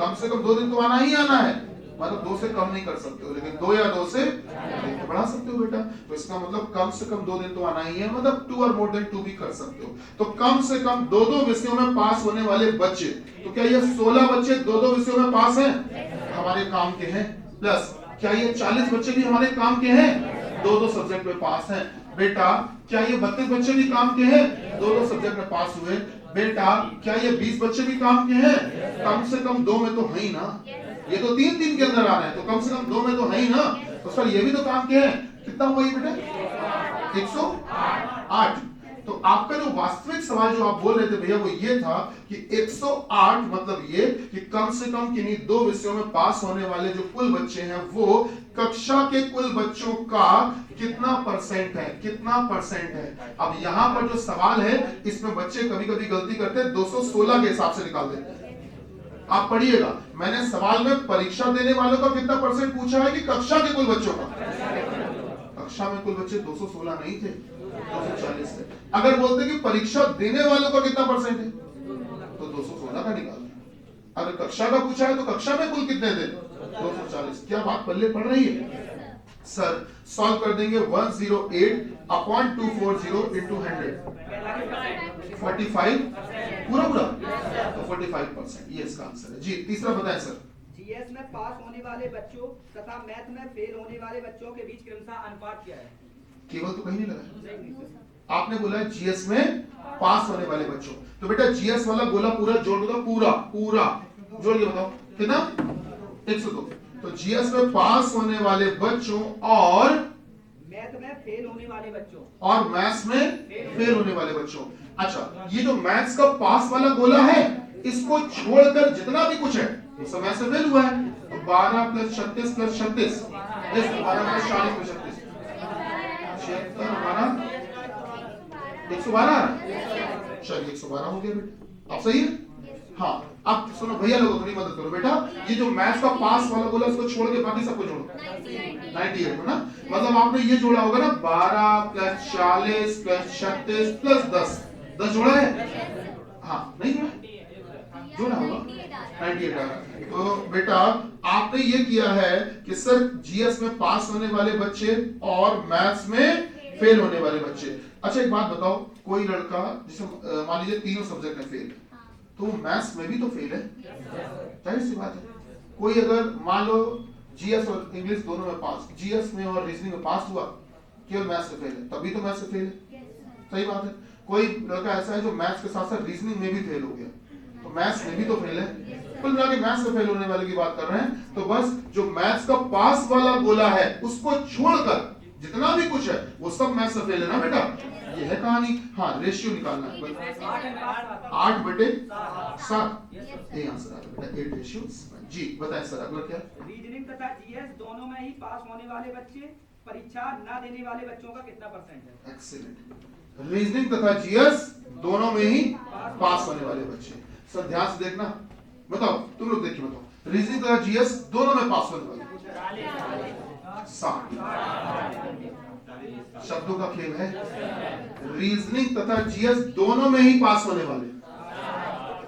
कम से कम 2 दिन तो आना ही आना है, मतलब 2 से कम नहीं कर सकते हो, लेकिन 2 या 2 से बढ़ा सकते हो बेटा। तो इसका मतलब कम से कम 2 दिन तो आना ही है, मतलब 2 और मोर देन 2 भी कर सकते हो। तो कम से कम 2-2 विषयों में पास होने वाले बच्चे, तो क्या ये 16 बच्चे 2-2 विषयों में पास हैं, हमारे काम के हैं, प्लस क्या ये 40 बच्चे भी हमारे काम के हैं, दो सब्जेक्ट में पास हैं। बेटा क्या ये 32 बच्चे भी काम के हैं? दो सब्जेक्ट में पास हुए। बेटा क्या ये 20 बच्चे भी काम के हैं? कम से कम 2 में तो है ही ना। ये तो 3 के अंदर आ रहे हैं, तो कम से कम 2 में तो है ही ना। तो सर ये भी तो काम के हैं। कितना हुआ ये बेटा? 108। तो आपका जो वास्तविक सवाल जो आप बोल रहे थे भैया वो ये था कि 108 मतलब ये कि कम से कम किन्हीं 2 विषयों में पास होने वाले जो कुल बच्चे हैं वो कक्षा के कुल बच्चों का कितना परसेंट है, कितना परसेंट है। अब यहां पर जो सवाल है इसमें बच्चे कभी कभी गलती करते हैं, 216 के हिसाब से निकाल देते हैं। आप पढ़िएगा, मैंने सवाल में परीक्षा देने वालों का कितना परसेंट पूछा है कि कक्षा के कुल बच्चों का। कक्षा में कुल बच्चे 216 नहीं थे, 240 थे। अगर बोलते कि परीक्षा देने वालों का कितना परसेंट है तो 216 का निकाल। अगर कक्षा का पूछा है तो कक्षा में कुल कितने थे? 240। क्या बात पल्ले पड़ रही है? सर सॉल्व कर देंगे 108/240 into 100 45 पूरा तो 45% ये इसका आंसर है। जी तीसरा बताएं सर। जीएस में पास होने वाले बच्चों तथा मैथ में फेल होने वाले बच्चों के बीच क्रमशः अनुपात क्या है? केवल तो कहीं नहीं लगा। आपने बोला है जीएस में पास होने वाले बच्चों, तो बेटा जीएस वाला गोला पूरा जोड़ दो, पूरा जोड़ के बताओ कितना? 102। तो जीएस में पास होने वाले बच्चों और मैथ में फेल होने वाले बच्चों और मैथ्स में फेल होने वाले बच्चों। अच्छा ये जो मैथ्स का पास वाला गोला है इसको छोड़कर जितना भी कुछ है वो सब मैथ्स से फेल हुआ है। तो 12 + 36 + 36 इस 12 + 40 + 36 76 हमारा 112। चलिए 112 हो गया बेटा, आप सही है। हाँ अब सुनो भैया लोगों थोड़ी मदद करो बेटा, ये जो मैथ्स का पास वाला बोला उसको छोड़ के बाकी सबको जोड़ो 98 है ना। मतलब आपने ये जोड़ा होगा ना 12 + 40 + 36 + 10 जोड़ा है। हाँ नहीं जोड़ा होगा 98। तो बेटा आपने ये किया है कि सर जीएस में पास होने वाले बच्चे और मैथ्स में फेल होने वाले बच्चे। अच्छा एक बात बताओ, कोई लड़का जिसे मान लीजिए तीनों सब्जेक्ट में फेल है तो मैथ्स में भी तो फेल है, जाहिर सी बात है। कोई अगर मान लो जीएस और इंग्लिश दोनों में पास, जीएस में और रीजनिंग में पास हुआ, केवल मैथ्स में फेल है, तभी तो मैथ्स में फेल है, सही बात है। कोई लड़का ऐसा है जो मैथ्स के साथ साथ रीजनिंग में भी फेल हो गया तो मैथ्स में भी तो फेल है। कुल मिला के मैथ्स में फेल होने वाले की बात कर रहे हैं। तो बस जो मैथ्स का पास वाला गोला है उसको छोड़कर जितना भी कुछ है वो सब मैथ्स से फेल है ना बेटा, ये है कहानी। हाँ रेशियो निकालना है 8/7 ये आंसर आ गया बेटा 8:7। जी बताएं सर अगला क्या? रीजनिंग तथा जीएस दोनों में ही पास होने वाले बच्चे परीक्षा न देने वाले बच्चों का कितना परसेंट है? एक्सीलेंट। रीजनिंग तथा जीएस दोनों में ही पास होने वाले बच्चे। सर ध्यान से देखना, बताओ तुम लोग देखिए, बताओ रीजनिंग तथा जीएस दोनों में पास होने वाले 60 शब्दों का खेल है। रीजनिंग तथा जीएस दोनों में ही पास होने वाले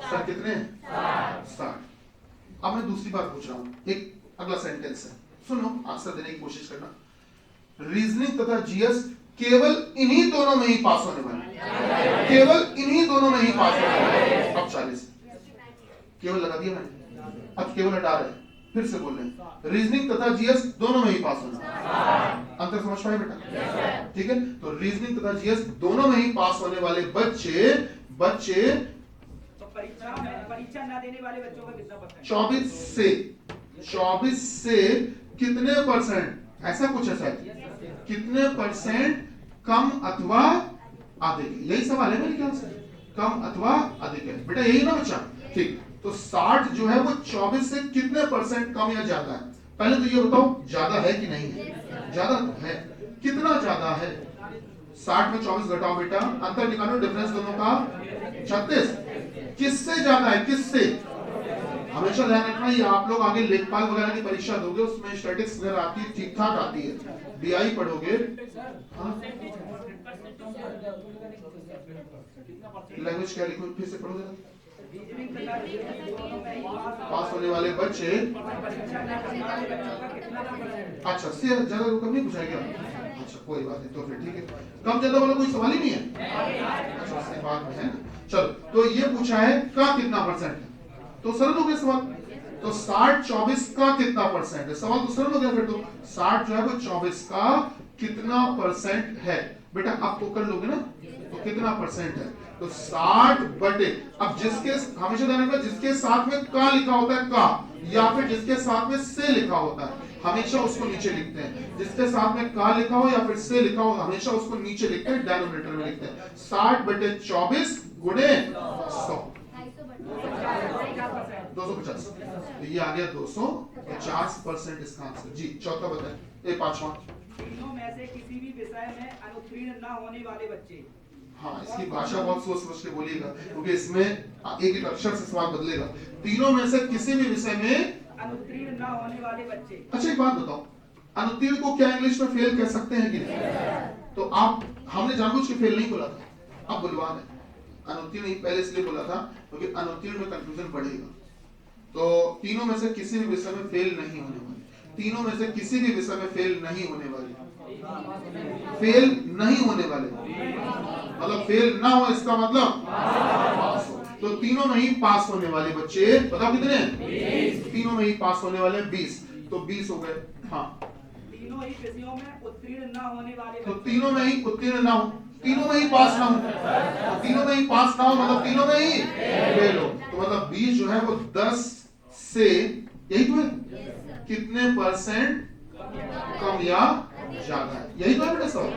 सर कितने? 60। अब मैं दूसरी बात पूछ रहा हूं, एक अगला सेंटेंस है, सुनो आंसर देने की कोशिश करना। रीजनिंग तथा जीएस केवल इन्हीं दोनों में ही पास होने वाले, केवल इन्हीं दोनों में ही पास होने वाले। अब 40 केवल लगा दिया मैंने, अब केवल हटा रहे हैं, फिर से बोल रहे हैं रीजनिंग तथा जीएस दोनों में ही पास होना। अंतर समझ पाए बेटा? ठीक है, तो रीजनिंग तथा जीएस दोनों में ही पास होने वाले बच्चे तो परीक्षा ना देने वाले बच्चों का कितना परसेंट? 24 से कितने परसेंट, ऐसा कुछ है शायद, कितने परसेंट कम अथवा अधिक, यही सवाल है मेरे ख्याल से, कम अथवा अधिक है बेटा, यही ना बच्चा? ठीक, तो 60 जो है वो 24 से कितने परसेंट कम या ज्यादा है? पहले तो ये बताओ ज्यादा है कि नहीं है? ज्यादा तो है, कितना ज्यादा है? 60 में 24 घटाओ बेटा, अंतर निकालो, डिफरेंस दोनों का 36। किससे ज्यादा है, किससे? हमेशा ध्यान रखना, ये आप लोग आगे लेखपाल वगैरह की परीक्षा दोगे उसमें स्टैटिस्टिक्स वगैरह आती है, ठीक ठाक आती है, बीआई पढ़ोगे। लैंग्वेज क्या लिखो, फिर से पढ़ो जरा। पास होने वाले बच्चे, अच्छा से ज्यादा कम नहीं पूछा गया? अच्छा कोई बात नहीं, तो फिर ठीक है, कम ज्यादा वाला कोई सवाल ही नहीं है। अच्छा उसके बाद में है, चलो तो ये पूछा है का कितना परसेंट है, तो सरल हो गया सवाल। तो 60 24 का कितना परसेंट है, सवाल तो सरल हो गया। फिर तो 60 जो है वो 24 का कितना परसेंट है। बेटा आपको कर लोगे ना, तो कितना परसेंट है, तो 60 बटे, अब जिसके, हमेशा ध्यान रखना, जिसके साथ में का लिखा होता है का, या फिर जिसके साथ में से लिखा होता है, हमेशा उसको नीचे लिखते हैं। जिसके साथ में का लिखा हो या फिर से लिखा हो, हमेशा उसको नीचे लिखते हैं, डिनोमिनेटर में लिखते हैं। 60 बटे 24 गुणे 100, 250। तो ये आ गया 250% इसका आंसर। जी चौथा बताए, पांचवा। तीनों में से किसी भी विषय में अनुत्तीर्ण न होने वाले बच्चे। हाँ, इसकी भाषा बहुत सोच समझ के बोलिएगा, क्योंकि इसमें एक एक अक्षर से सवाल बदलेगा। तीनों में से किसी भी विषय में अनुत्तीर्ण न होने वाले बच्चे। अच्छा एक बात बताओ, अनुत्तीर्ण को क्या इंग्लिश में फेल कह सकते हैं कि नहीं? तो आप, हमने जानबूझ के फेल नहीं बोला था, अब बुलवा है। अनुत्तीर्ण नहीं पहले इसलिए बोला था क्योंकि अनुत्तीर्ण में कंफ्यूजन बढ़ेगा। तो तीनों में से किसी भी विषय में फेल नहीं होने वाली, तीनों में से किसी भी विषय में फेल नहीं होने वाली, फेल नहीं होने वाले, मतलब फेल ना हो इसका मतलब पास हो। तो तीनों में ही पास होने वाले बच्चे बताओ कितने हैं? तीनों में ही पास होने वाले 20, तो 20 हो गए। हाँ, तीनों ही विषयों में उत्तीर्ण न होने वाले, तो तीनों में ही उत्तीर्ण ना हो, तीनों में ही पास ना हो, तो तीनों में ही पास ना हो मतलब तीनों में ही फेल हो। तो मतलब 20 जो है वो 10 से, यही तो है, कितने परसेंट कम या ज्यादा है, यही तो है बेटा सवाल।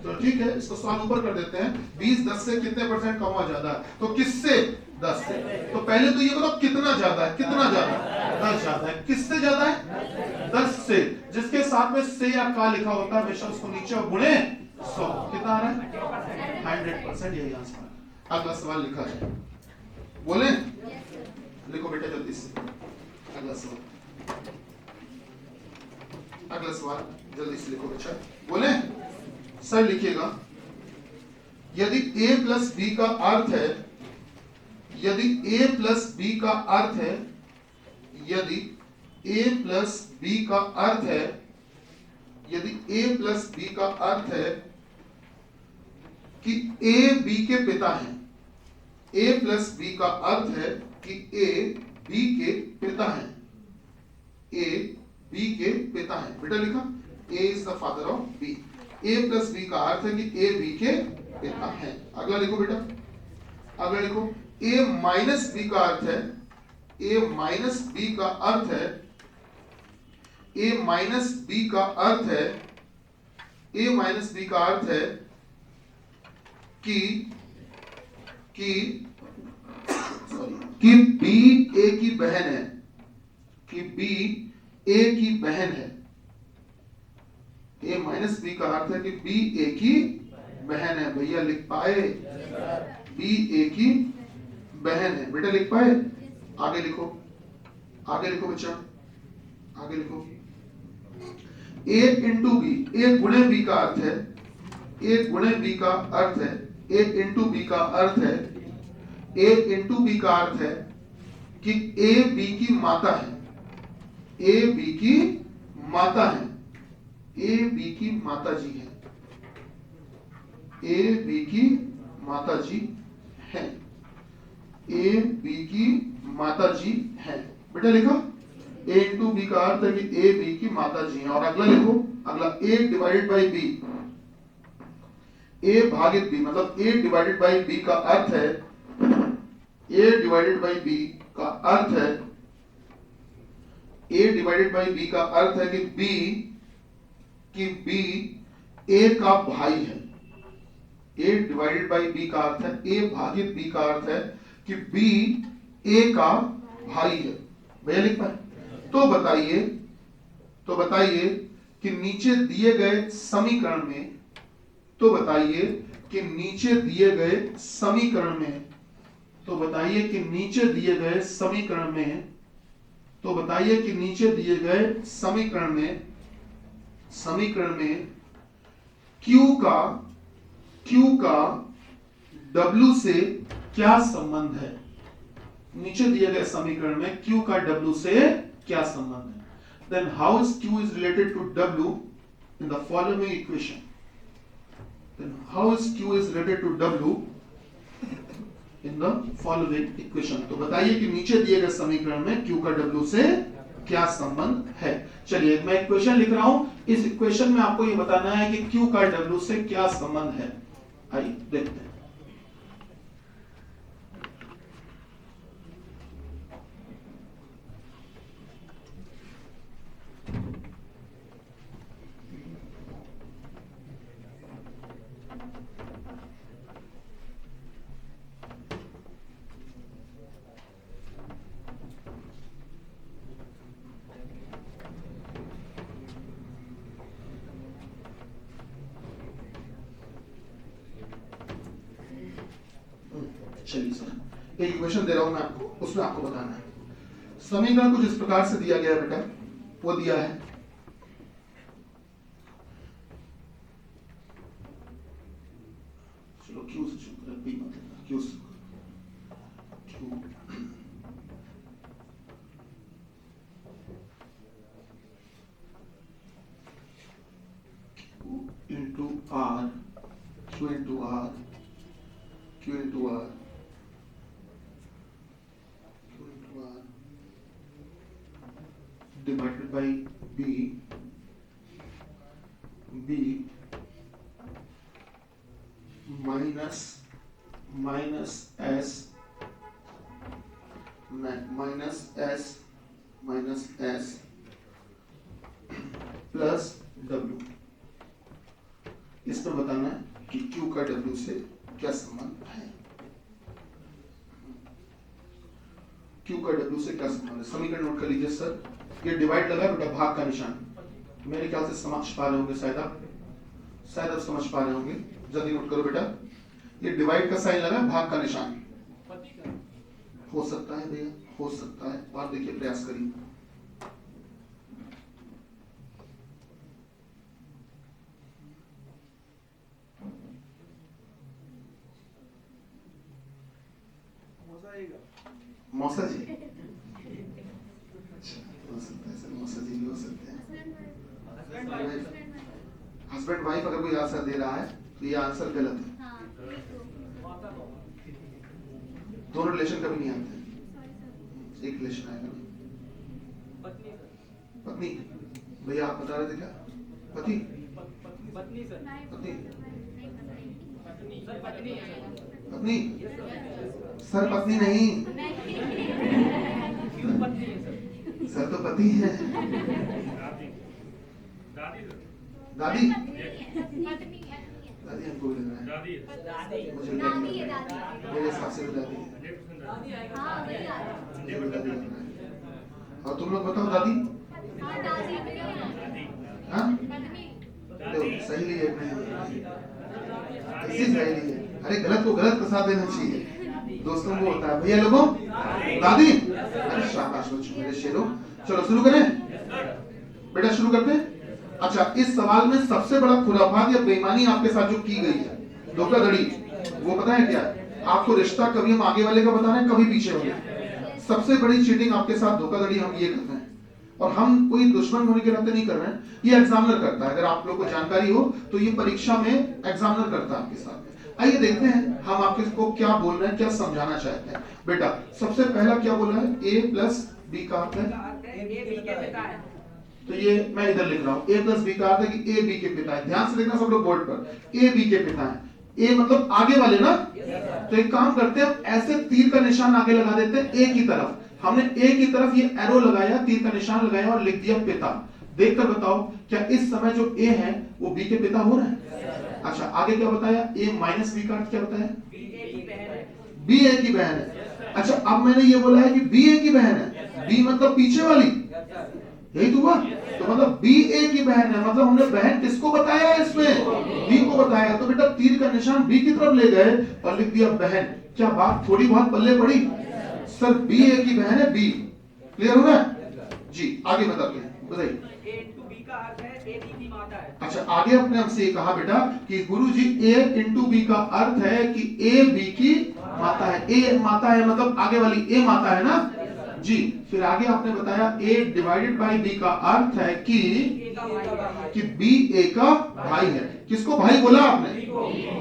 तो ठीक है, इसको सवाल ऊपर कर देते हैं। 20 10 से कितने परसेंट कम या ज्यादा है, तो किससे? 10 से। तो पहले तो ये बताओ कितना ज्यादा है, कितना ज्यादा? 10 ज्यादा है। किससे ज्यादा है? 10 से। जिसके साथ में से या का लिखा होता है हमेशा उसको नीचे और गुणे 100, कितना आ रहा है? 100%, यही आंसर है। अगला सवाल लिखा है, बोले लिखो बेटा जल्दी से। अगला सवाल, अगला सवाल जल्दी से लिखो बच्चा, बोले सर लिखिएगा। यदि a प्लस बी का अर्थ है, यदि a प्लस बी का अर्थ है, यदि a प्लस बी का अर्थ है, यदि a प्लस बी का अर्थ है कि a b के पिता हैं, a प्लस बी का अर्थ है कि a b के पिता हैं, a b के पिता हैं। बेटा लिखा, a is the father of b, a plus b का अर्थ है कि a b के पिता हैं। अगला लिखो बेटा, अगला लिखो, a माइनस b का अर्थ है, a माइनस b का अर्थ है, a माइनस b का अर्थ है, a माइनस b का अर्थ है कि b a की बहन है, कि b a की बहन है। a माइनस b का अर्थ है कि b a की बहन है। भैया लिख पाए? b a की बहन है। बेटा लिख पाए? आगे लिखो, आगे लिखो बच्चा, आगे लिखो। a इंटू बी, a गुणे b का अर्थ है, a गुणे b का अर्थ है, a इंटू b का अर्थ है, a इंटू b का अर्थ है कि a b की माता है, a b की माता है, a b की माता जी है, a b की माता जी है, a b की माता जी है। बेटा लिखा, a इंटू बी का अर्थ है कि a b की माता जी है। और अगला लिखो, अगला a divided by b, a भागित b, मतलब a डिवाइडेड बाई b का अर्थ है, a डिवाइडेड बाई b का अर्थ है, a डिवाइडेड बाई b का अर्थ है कि b a का भाई है। a डिवाइडेड बाई b का अर्थ है, a भागित b का अर्थ है कि b a का भाई है। भैया लिख पाए? तो बताइए कि नीचे दिए गए समीकरण में, तो बताइए कि नीचे दिए गए समीकरण में, तो बताइए कि नीचे दिए गए समीकरण में, तो बताइए कि नीचे दिए गए समीकरण में Q का W से क्या संबंध है? नीचे दिए गए समीकरण में Q का W से क्या संबंध है? Then how is Q is related to W in the following equation? Then how is Q is related to W in the following equation? तो बताइए कि नीचे दिए गए समीकरण में Q का W से क्या संबंध है। चलिए मैं इक्वेशन लिख रहा हूं, इस इक्वेशन में आपको ये बताना है कि Q का W से क्या संबंध है। आइए देखते हैं। चलिए सर, एक इक्वेशन दे रहा हूं मैं आपको, उसमें आपको बताना है। समीकरण कुछ इस प्रकार से दिया गया है बेटा, वो दिया है चलो क्यू से शुरू करें, बी मतलब क्यू से Q into R, Q into R, Q into R, divided by B minus S plus W। इसमें बताना है कि Q का W से क्या संबंध है। Q का W से क्या संबंध है, समीकरण नोट कर लीजिए सर। ये डिवाइड लगा बेटा, भाग का निशान, मेरे ख्याल से समझ पा रहे होंगे, शायद आप समझ पा रहे होंगे। जल्दी नोट करो बेटा, ये डिवाइड का साइन लगा, भाग का निशान। हो सकता है भैया, हो सकता है, और देखिए प्रयास करिए। मौसा जी, अच्छा हो सकता है सर, मौसा जी भी हो सकते हैं। हस्बैंड वाइफ अगर कोई आंसर दे रहा है तो ये आंसर गलत है। दोनों रिलेशन कभी नहीं आते, एक रिलेशन आएगा। पत्नी, भैया आप बता रहे थे क्या? पति, पत्नी, पत्नी सर, पत्नी नहीं सर, तो पति है। दादी, दादी हमको लग रहा है, मुझे मेरे हिसाब से दादी है, मुझे दादी लग रहा है। और तुम लोग बताओ दादी? हाँ सही ली है, कैसी सही ली है? अरे गलत को गलत का साथ देना चाहिए, दोस्तों को होता है। भैया लोगों, दादी, अरे शाबाश बच्चों मेरे शेरों। चलो शुरू करें बेटा, शुरू करते हैं। अच्छा, इस सवाल में सबसे बड़ा खुराफात या बेईमानी आपके साथ जो की गई है, धोखाधड़ी, वो पता है क्या? आपको रिश्ता कभी हम आगे वाले का बता रहे हैं, कभी पीछे वाले। सबसे बड़ी चीटिंग आपके साथ धोखाधड़ी हम ये करते हैं, और हम कोई दुश्मन होने के नाते नहीं कर रहे हैं, ये एग्जामिनर करता है। अगर आप लोगों को जानकारी हो तो ये परीक्षा में एग्जामिनर करता है आपके साथ। आइए देखते हैं हम आपको क्या बोल रहे हैं, क्या समझाना चाहते हैं। बेटा सबसे पहला क्या बोला है, a प्लस बी का अर्थ है, तो ये मैं इधर लिख रहा हूँ, a प्लस बी का अर्थ है कि a b के पिता है। ध्यान से देखना सब लोग बोर्ड पर, a b के पिता है। a मतलब आगे वाले ना, तो एक काम करते हैं, ऐसे तीर का निशान आगे लगा देते हैं a की तरफ। हमने a की तरफ ये एरो लगाया, तीर का निशान लगाया और लिख दिया पिता। देखकर बताओ क्या इस समय जो a है वो b के पिता हो रहा है? अच्छा आगे क्या बताया, a माइनस बी का अर्थ क्या बताया? b a की बहन है। अच्छा अब मैंने ये बोला है कि b a की बहन है, b मतलब पीछे वाली, यही तो हुआ। तो मतलब b a की बहन है, मतलब हमने बहन किसको बताया है इसमें? b को बताया। तो बेटा तीर का निशान b की तरफ ले गए और लिख दिया बहन। क्या बात थोड़ी बहुत पल्ले पड़ी? सर b a की बहन है, b क्लियर हो रहा है जी? आगे बताते हैं, बताइए। अच्छा आगे अपने हमसे ये कहा बेटा कि गुरुजी a इंटू बी का अर्थ है कि a b की माता है। a माता है मतलब आगे वाली a माता है ना जी। फिर आगे आपने बताया a डिवाइडेड बाई b का अर्थ है कि b a का भाई है। किसको भाई बोला आपने?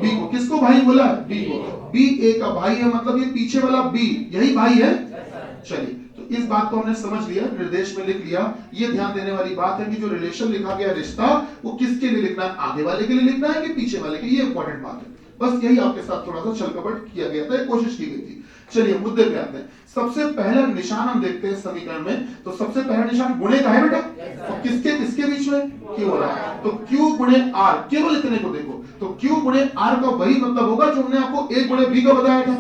b को। किसको भाई बोला? b को। b a का भाई है मतलब ये पीछे वाला b यही भाई है। चलिए तो तो इस बात को हमने समझ लिया, निर्देश में लिख लिया। ये ध्यान देने वाली बात है कि जो रिलेशन लिखा गया रिश्ता, वो किसके लिए लिखना है, आगे वाले के लिए लिखना है कि पीछे वाले के लिए, ये इंपॉर्टेंट बात है। बस यही आपके साथ थोड़ा सा छलकपट किया गया था, कोशिश की गई थी। चलिए मुद्दे पे आते हैं। सबसे पहला निशान हम देखते हैं समीकरण में, तो सबसे पहला निशान गुणे का है बेटा, तो किसके किसके बीच में, क्यू हो रहा है, तो क्यू गुणे आर, केवल इतने को देखो, तो क्यू गुणे आर का वही मतलब होगा जो हमने आपको ए गुणे बी का बताया था।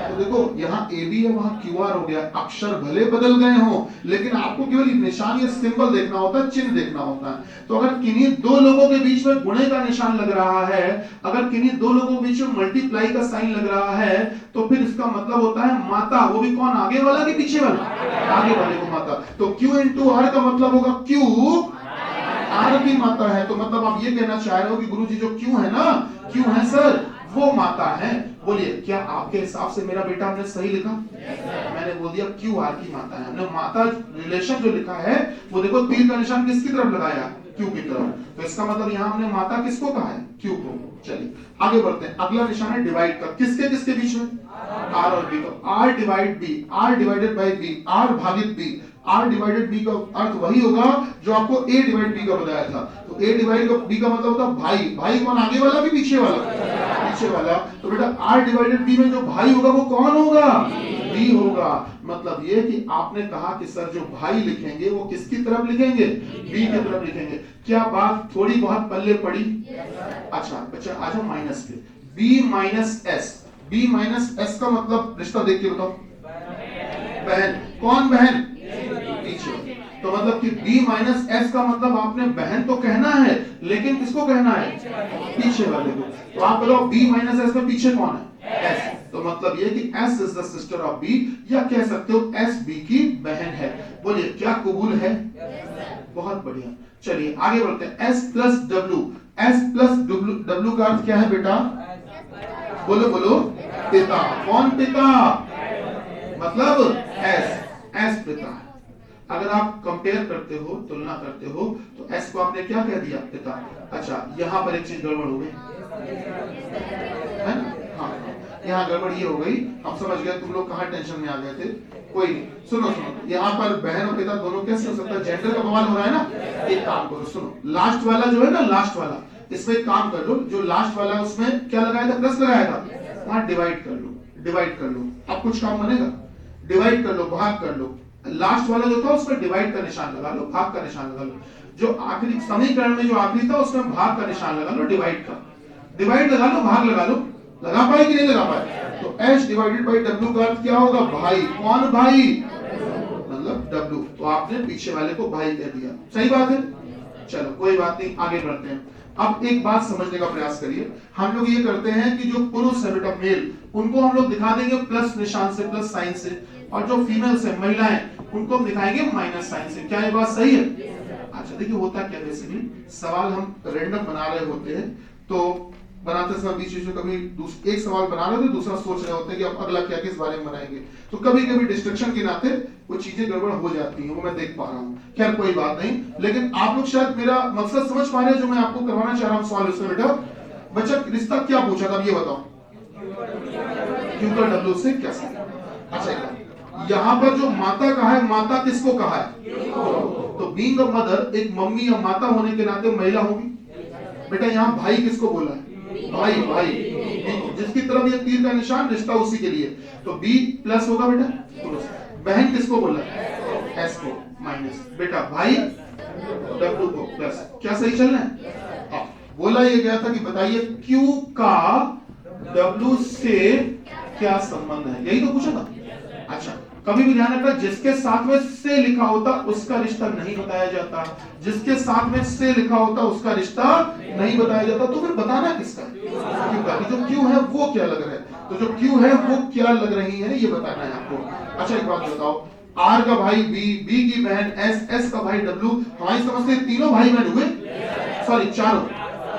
तो देखो यहाँ ए बी है, वहां क्यू आर हो गया, अक्षर भले बदल गए हो लेकिन आपको केवल निशान, ये सिंबल देखना होता है, चिन्ह देखना होता है। तो अगर किन्हीं दो लोगों के बीच में गुणे का निशान लग रहा है, अगर किन्हीं दो लोगों के बीच में मल्टीप्लाई का साइन लग रहा है, तो फिर इसका मतलब होता है माता, वो भी कौन, आगे वाला कि पीछे वाला, आगे वाले को माता। तो Q इंटू आर का मतलब होगा Q आर की माता है। तो मतलब आप ये कहना चाह रहे हो कि गुरुजी जो Q है ना, Q है सर, वो माता है। बोलिए क्या आपके हिसाब से मेरा बेटा हमने सही लिखा? मैंने बोल दिया Q आर की माता है। हमने माता रिलेशन जो लिखा है वो देखो तीर का निशान किसकी तरफ लगाया, Q की तरफ। तो इसका मतलब यहाँ हमने माता किसको कहा है, Q को। चलिए आगे बढ़ते हैं। अगला निशान है डिवाइड का, किसके किसके बीच में, R और B। तो R divide B, R divided by B, R भागित B। R डिवाइडेड B का अर्थ वही होगा जो आपको A डिवाइड B का बताया था। तो A डिवाइड B का मतलब होता है भाई। भाई कौन, आगे वाला कि पीछे वाला, पीछे वाला। तो बेटा R डिवाइडेड B में जो भाई होगा वो कौन होगा, B होगा। मतलब ये कि आपने कहा कि सर जो भाई लिखेंगे वो किसकी तरफ लिखेंगे, B की तरफ लिखेंगे। क्या बात थोड़ी बहुत पल्ले पड़ी? अच्छा बच्चा आ जाओ माइनस पे, B minus S। B minus S का मतलब रिश्ता देख के बताओ, बहन। कौन बहन, पीछे। तो मतलब कि B माइनस S का मतलब आपने बहन तो कहना है लेकिन किसको कहना है, पीछे वाले को। तो आप बताओ B माइनस S में पीछे कौन है, S। तो मतलब ये कि S is the sister of B, या कह सकते हो S B की बहन है। बोलिए क्या कबूल है? बहुत बढ़िया। चलिए आगे बढ़ते हैं। S plus W, S plus W का अर्थ क्या है बेटा, बोलो बोलो, पिता। कौन पिता, मतलब S पिता है। अगर आप कंपेयर करते हो, तुलना करते हो, तो S को आपने क्या कह दिया, पिता। अच्छा यहाँ पर एक चीज गड़बड़ हो गई है ना, हाँ यहाँ गड़बड़ ये हो गई, हम समझ गए तुम लोग कहाँ टेंशन में आ गए थे। कोई नहीं, सुनो सुनो, यहाँ पर बहन और पिता दोनों कैसे हो सकता है, जेंडर का बवाल हो रहा है ना। एक काम करो, सुनो, लास्ट वाला जो है ना, लास्ट वाला, इसमें काम कर लो, जो लास्ट वाला उसमें क्या लगाया था, प्लस लगाया था, वहां डिवाइड कर लो, डिवाइड कर लो। अब कुछ काम बनेगा, डिवाइड कर लो, भाग कर लो। लास्ट वाला जो था उसमें डिवाइड का निशान लगा लो, भाग का निशान लगा लो। जो आखिरी समीकरण में जो आखिरी था उसमें भाग का निशान लगा लो, डिवाइड का। डिवाइड लगा लो, भाग लगा लो, लगा पाए कि नहीं लगा पाए। तो S डिवाइडेड बाई W का अर्थ क्या होगा, भाई। कौन भाई, मतलब W। तो आपने पीछे वाले को भाई कह दिया, सही बात है। चलो कोई बात नहीं, आगे बढ़ते हैं। अब एक बात समझने का प्रयास करिए। हम लोग ये करते हैं कि जो पुरुष है बेटा, मेल, उनको हम लोग दिखा देंगे प्लस निशान से, प्लस साइन से, और जो फीमेल्स है, महिलाएं, उनको हम दिखाएंगे माइनस साइन से। क्या ये बात सही है? अच्छा देखिए होता क्या, बेसिकली सवाल हम रैंडम बना रहे होते हैं, तो बनाते समय बीच में कभी एक सवाल बना रहे होते, दूसरा सोच रहे होते हैं कि अब अगला क्या किस बारे में बनाएंगे, तो कभी कभी डिस्ट्रक्शन के नाते वो चीजें गड़बड़ हो जाती हैं, वो मैं देख पा रहा हूँ। खैर कोई बात नहीं, लेकिन आप लोग शायद मेरा मकसद समझ पा रहे हैं जो मैं आपको करवाना चाह रहा हूँ सवाल उसमें। बेटा बच्चा रिश्ता क्या पूछा था, ये बताओ, Q का W से क्या संबंध? अच्छा यहाँ पर जो माता कहा है, माता किसको कहा है, तो बीइंग अ मदर, एक मम्मी या माता होने के नाते महिला होगी। बेटा यहाँ भाई किसको बोला है, भाई। भाई जिसकी तरफ ये तीर का निशान, रिश्ता उसी के लिए। तो B प्लस होगा बेटा, बहन किसको बोला है, S को, माइनस। बेटा भाई W को प्लस। क्या सही चल रहा है? बोला ये गया था कि बताइए Q का W से क्या संबंध है, यही तो पूछा था। अच्छा कभी भी ध्यान रखना, जिसके साथ में से लिखा होता उसका रिश्ता नहीं बताया जाता, जिसके साथ में से लिखा होता उसका रिश्ता नहीं बताया जाता। तो फिर बताना किसका, Q का। जो Q है वो क्या लग रहा है, तो जो Q है वो क्या लग रही है, ये बताना है आपको। अच्छा एक बात बताओ, R का भाई B, B की बहन S, S का भाई W, हमारी समझ से तीनों भाई बहन हुए, सॉरी चारों।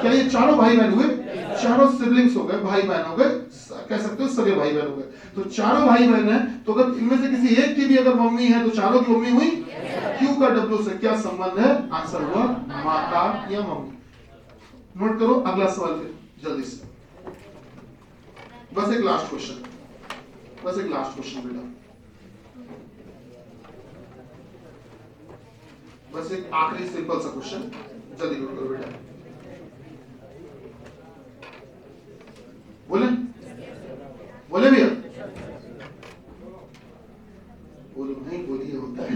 क्या ये चारों भाई बहन हुए, चारों सिबलिंग्स हो गए, भाई बहन हो गए, कह सकते हो सगे भाई बहन हो गए। तो चारों भाई बहन है, तो अगर इनमें से किसी एक की भी अगर मम्मी है तो चारों की मम्मी हुई। Q का W से क्या संबंध है, आंसर हुआ माता या मम्मी। नोट करो अगला सवाल फिर जल्दी से, बस एक लास्ट क्वेश्चन, बस एक लास्ट क्वेश्चन बेटा। बस एक आखिरी सिंपल सा क्वेश्चन, जल्दी नोट करो बेटा। बोले बोले भैया, बोलो नहीं, बोलिए, होता है।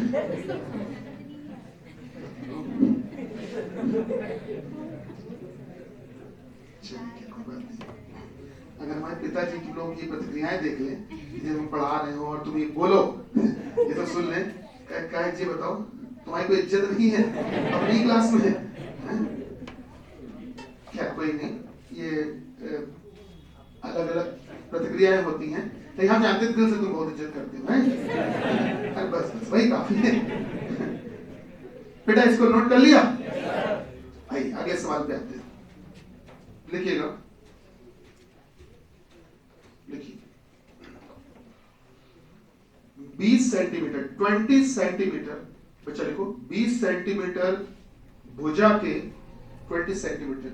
चलिए, कोई बात नहीं। अगर हमारे पिताजी की लोग ये प्रतिक्रियाएं देख लें, जब हम पढ़ा रहे हो और तुम ये बोलो, ये तो सुन लें, क्या जी बताओ, तुम्हारी कोई इज्जत नहीं है अपनी क्लास में? क्या कोई नहीं, ये अलग अलग प्रतिक्रियाएं होती हैं, लेकिन हम जानते दिल से तुम बहुत इज्जत करते हो। अरे बस बस वही काफी है। बेटा इसको नोट कर लिया? आइए आगे सवाल पे आते हैं। लिखिएगा, लिखिए 20 सेंटीमीटर 20 सेंटीमीटर, बच्चा लिखो 20 सेंटीमीटर भुजा के 20 सेंटीमीटर।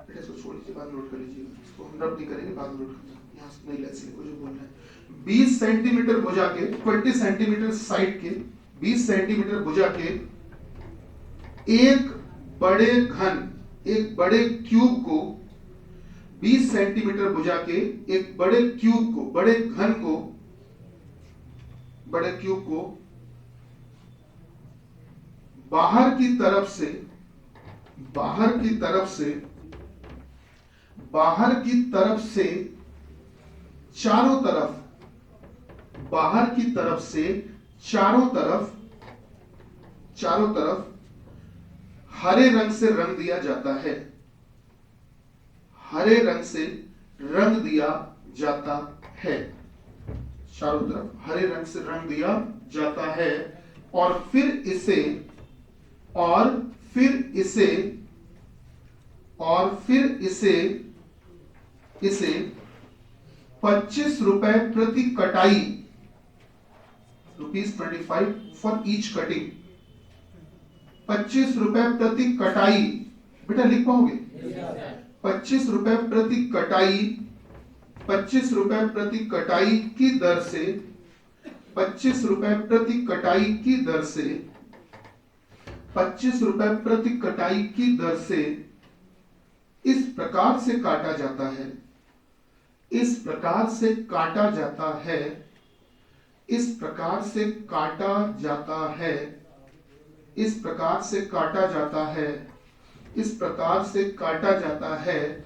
बेटा इसको छोड़ दीजिए, बाद नोट कर लीजिएगा, इसको हम रब नहीं करेंगे, बाद नोट करना, यहाँ से नहीं लेट्स लिखो जो बोल रहे हैं। 20 सेंटीमीटर भुजा के 20 सेंटीमीटर साइड के 20 सेंटीमीटर भुजा के एक बड़े क्यूब को 20 सेंटीमीटर भुजा के एक बड़े क्यूब को, बड़े क्यूब को बाहर की तरफ से चारों तरफ हरे रंग से रंग दिया जाता है। हरे रंग से रंग दिया जाता है, चारों तरफ हरे रंग से रंग दिया जाता है, और फिर इसे 25 रुपए प्रति कटाई, ₹25 फॉर ईच कटिंग, 25 रुपए प्रति कटाई, बेटा लिख पाओगे? 25 रुपए प्रति कटाई, 25 रुपए प्रति कटाई की दर से, 25 रुपए प्रति कटाई की दर से, 25 रुपए प्रति कटाई की दर से इस प्रकार से काटा जाता है, इस प्रकार से काटा जाता है, इस प्रकार से काटा जाता है, इस प्रकार से काटा जाता है, इस प्रकार से काटा जाता है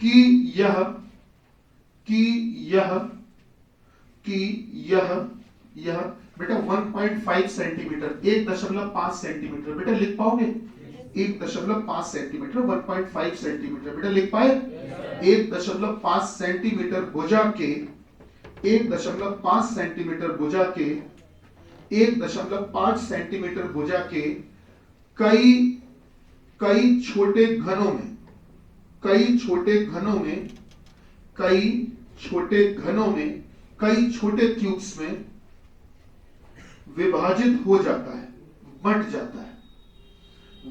कि यह बेटा 1.5 सेंटीमीटर, 1.5 सेंटीमीटर, बेटा लिख पाओगे? 1.5 सेंटीमीटर, 1.5 सेंटीमीटर, बेटा लिख पाए? 1.5 सेंटीमीटर भुजा के, 1.5 सेंटीमीटर भुजा के, 1.5 सेंटीमीटर भुजा के कई छोटे घनों में, कई छोटे क्यूब्स में विभाजित हो जाता है, बंट जाता है।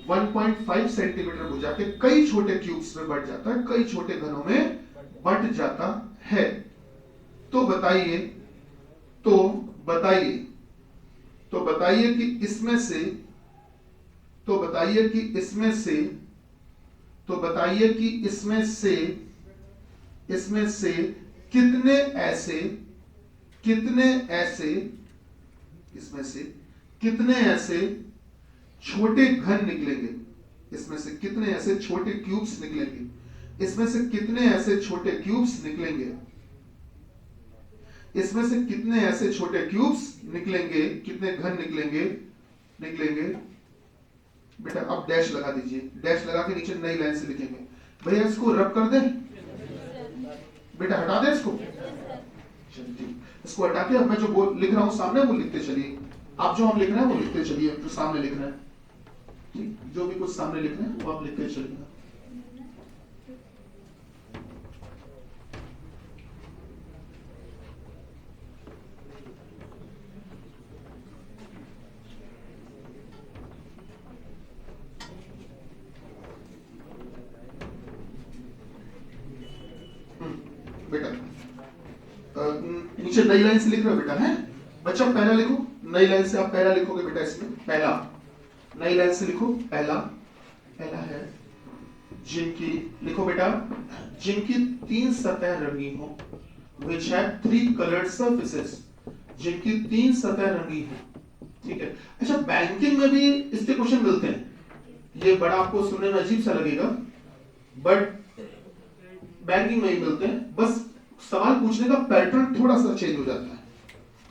1.5 सेंटीमीटर भुजा के कई छोटे क्यूब्स में बंट जाता है, कई छोटे घनों में बंट जाता है। तो बताइए कि इसमें से कितने ऐसे छोटे घन निकलेंगे, इसमें से कितने ऐसे छोटे क्यूब्स निकलेंगे, इसमें से कितने ऐसे छोटे क्यूब्स निकलेंगे, इसमें से कितने ऐसे छोटे क्यूब्स निकलेंगे, कितने घन निकलेंगे। बेटा अब डैश लगा दीजिए, डैश लगा के नीचे नई लाइन से लिखेंगे। भैया इसको रब कर दे, बेटा हटा दे इसको, चलिए इसको हटा के अब मैं जो लिख रहा हूं सामने वो लिखते चलिए, आप जो हम लिख रहे हैं वो लिखते चलिए, जो सामने लिख रहे हैं, ठीक, जो भी कुछ सामने लिख रहे हैं वो आप लिखते चलिए। बेटा नीचे नई लाइन से लिख रहे हो बेटा, है बच्चा? पहला लिखो, नई लाइन से आप पहला लिखोगे बेटा, इसमें पहला नई लाइन से लिखो, पहला है जिनकी, लिखो बेटा, जिनकी 3 सतह रंगी हो, which have 3 colored surfaces, जिनकी 3 सतह रंगी हो। ठीक है। अच्छा, बैंकिंग में भी इसके क्वेश्चन मिलते हैं, ये बड़ा आपको सुनने में अजीब सा लगेगा, बट बैंकिंग में ही मिलते हैं, बस सवाल पूछने का पैटर्न थोड़ा सा चेंज हो जाता है।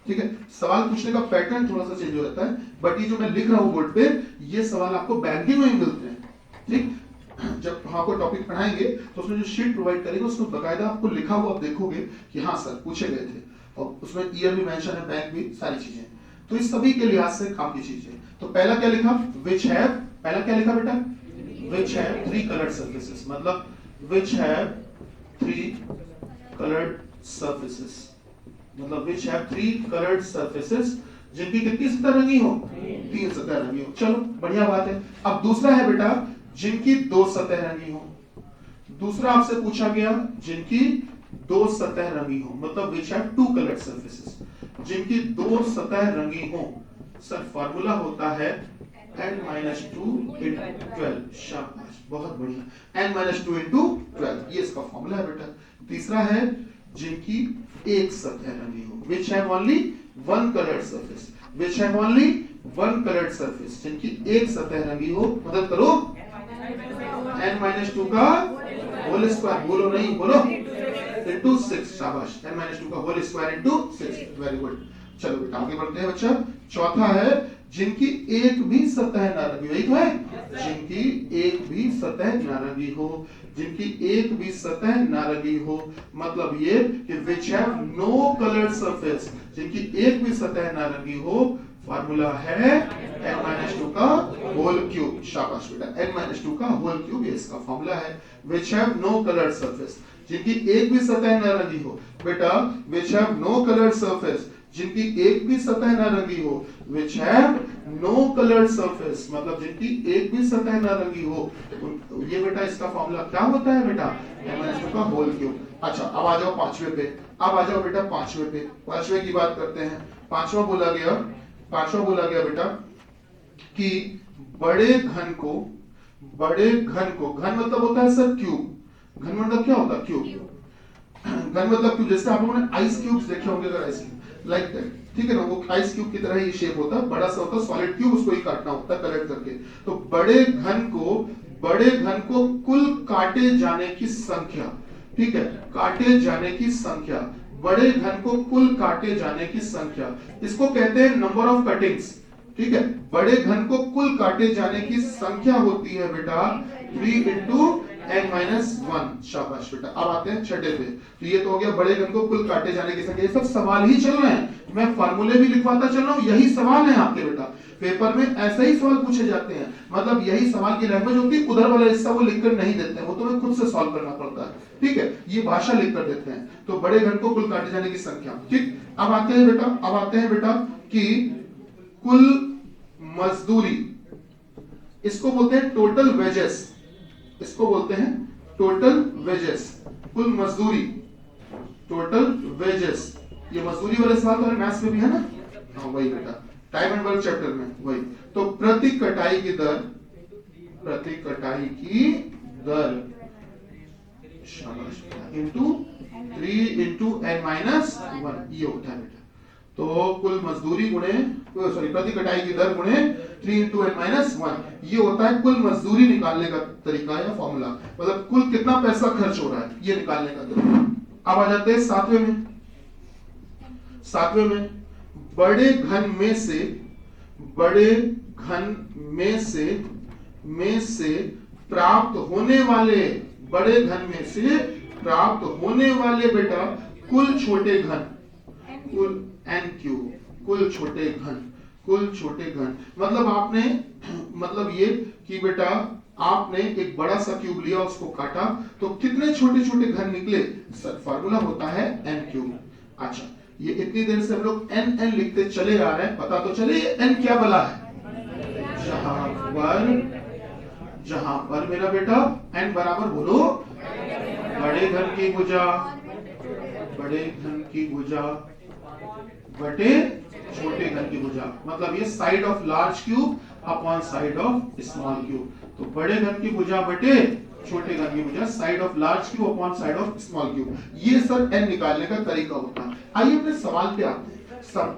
ठीक है, सवाल पूछने का पैटर्न थोड़ा सा चेंज हो जाता है, बट ये जो मैं लिख रहा हूं बोर्ड पे, ये सवाल आपको बैंकिंग में ही मिलते हैं। ठीक, जब हम आपको टॉपिक पढ़ाएंगे तो उसमें जो शीट प्रोवाइड करेंगे उसमें बकायदा आपको लिखा हुआ आप देखोगे कि हाँ सर पूछे गए थे, और उसमें ईयर भी मेंशन है, बैंक भी, सारी चीजें। तो इस सभी के लिहाज से काम की चीजें। तो पहला क्या लिखा, विच हैव, पहला क्या लिखा बेटा, विच हैव 3 कलर्ड सर्फेसेस, मतलब विच हैव 3 कलर्ड सर्फेसेस, मतलब विच हैव 3 कलर्ड सर्फेसेस, जिनकी कितनी सतह रंगी हो, 3 सतह रंगी हो। चलो बढ़िया बात है। अब दूसरा है बेटा, जिनकी 2 सतह रंगी हो। दूसरा आपसे पूछा गया जिनकी 2 सतह रंगी हो, मतलब विच हैव 2 कलर्ड सर्फेसेस, जिनकी 2 सतह रंगी हो। सर फार्मूला होता है n-2 into 12। शाबाश, बहुत बढ़िया, n-2 into 12, ये इसका फॉर्मूला है बेटा। तीसरा है जिनकी 1 सतह रंगी हो, which have only 1 colored surface, which have only 1 colored surface, जिनकी 1 सतह रंगी हो। मदद करो, n-2 का होल स्क्वायर, बोलो नहीं, बोलो, into 6। शाबाश, n-2 का whole square into 6, very good. चलो बेटा आगे बढ़ते हैं बच्चा। चौथा है जिनकी 1 भी सतह ना रंगी हो, यही तो है, जिनकी 1 भी सतह ना रंगी हो, जिनकी 1 भी सतह ना रंगी हो, मतलब ये कि which have no colored surface, जिनकी 1 भी सतह ना रंगी हो। फार्मूला है n-2 का होल क्यूब। शाबाश बेटा, n-2 का होल क्यूब, ये इसका फार्मूला है। which have no colored surface, जिनकी 1 भी सतह ना रंगी हो बेटा, which have no colored surface, जिनकी 1 भी सतह ना रंगी हो, which have no colored surface, मतलब जिनकी 1 भी सतह ना रंगी हो। ये बेटा इसका फॉर्मूला क्या होता है बेटा, n-2 का होल क्यूब। अच्छा, अब आ जाओ 5वें पे, अब आ जाओ बेटा 5वें पे। 5वें की बात करते हैं। 5वां बोला गया बेटा कि बड़े घन को, घन मतलब होता है सर क्यूब, घन मतलब क्या होता है, क्यूब। घन मतलब क्यूब, जैसे आप लोगों ने आइस क्यूब्स देखे होंगे, अगर आइस लाइक दैट, ठीक है ना, वो आइस क्यूब की तरह ही शेप होता है, बड़ा सा होता है सॉलिड क्यूब, उसको ही काटना होता है कलेक्ट करके। तो बड़े घन को कुल काटे जाने की संख्या, ठीक है, काटे जाने की संख्या, बड़े घन को कुल काटे जाने की संख्या, इसको कहते हैं नंबर ऑफ कटिंग्स। ठीक है, बड़े घन को कुल काटे जाने की संख्या होती है बेटा 3 into n-1। शाबाश बेटा। अब आते हैं छठे पे। तो ये तो हो गया बड़े घन को कुल काटे जाने की संख्या। ये सब सवाल ही चल रहे हैं, मैं फार्मूले भी लिखवाता चल रहा हूं, यही सवाल है आपके बेटा। पेपर में ऐसे ही सवाल पूछे जाते हैं, मतलब यही सवाल की लैंग्वेज होती है। उधर वाला हिस्सा वो लिखकर नहीं देते हैं, वो तुम्हें खुद से सॉल्व करना पड़ता है। ठीक है, ये भाषा लिख कर देते हैं। तो बड़े घन को कुल काटे जाने की संख्या। ठीक, अब आते हैं बेटा कि कुल मजदूरी, इसको बोलते हैं टोटल वेजेस, इसको बोलते हैं टोटल वेजेस, कुल मजदूरी, टोटल वेजेस। ये मजदूरी वाले सवाल तो मैथ्स में भी है ना, हाँ वही बेटा, टाइम एंड वर्क चैप्टर में वही। तो प्रति कटाई की दर, इंटू 3 into n-1, ये होता है बेटा। तो कुल मजदूरी गुणे, सॉरी, प्रति कटाई की दर गुणे 3 into n-1, ये होता है कुल मजदूरी निकालने का तरीका या फॉर्मूला, मतलब कुल कितना पैसा खर्च हो रहा है ये निकालने का तरीका। अब आ जाते हैं सातवें में। बड़े घन में से प्राप्त होने वाले, बड़े घन में से प्राप्त होने वाले बेटा कुल छोटे घन, कुल n क्यूब, कुल छोटे घन, मतलब आपने, मतलब ये कि बेटा आपने एक बड़ा सा क्यूब लिया, उसको काटा, तो कितने छोटे छोटे घन निकले, सर फार्मूला होता है n क्यूब। अच्छा, ये इतनी देर से हम लोग n लिखते चले आ रहे हैं, पता तो चले n क्या बला है। जहां पर मेरा बेटा n बराबर, बोलो, बड़े घन की भुजा बटे छोटे घन की भुजा, मतलब ये side of large cube upon side of small cube. तो बड़े घन की भुजा बटे छोटे घन की भुजा, side of large cube upon side of small cube. ये सर n निकालने का तरीका होता है। आइए अपने सवाल पे आते हैं सब।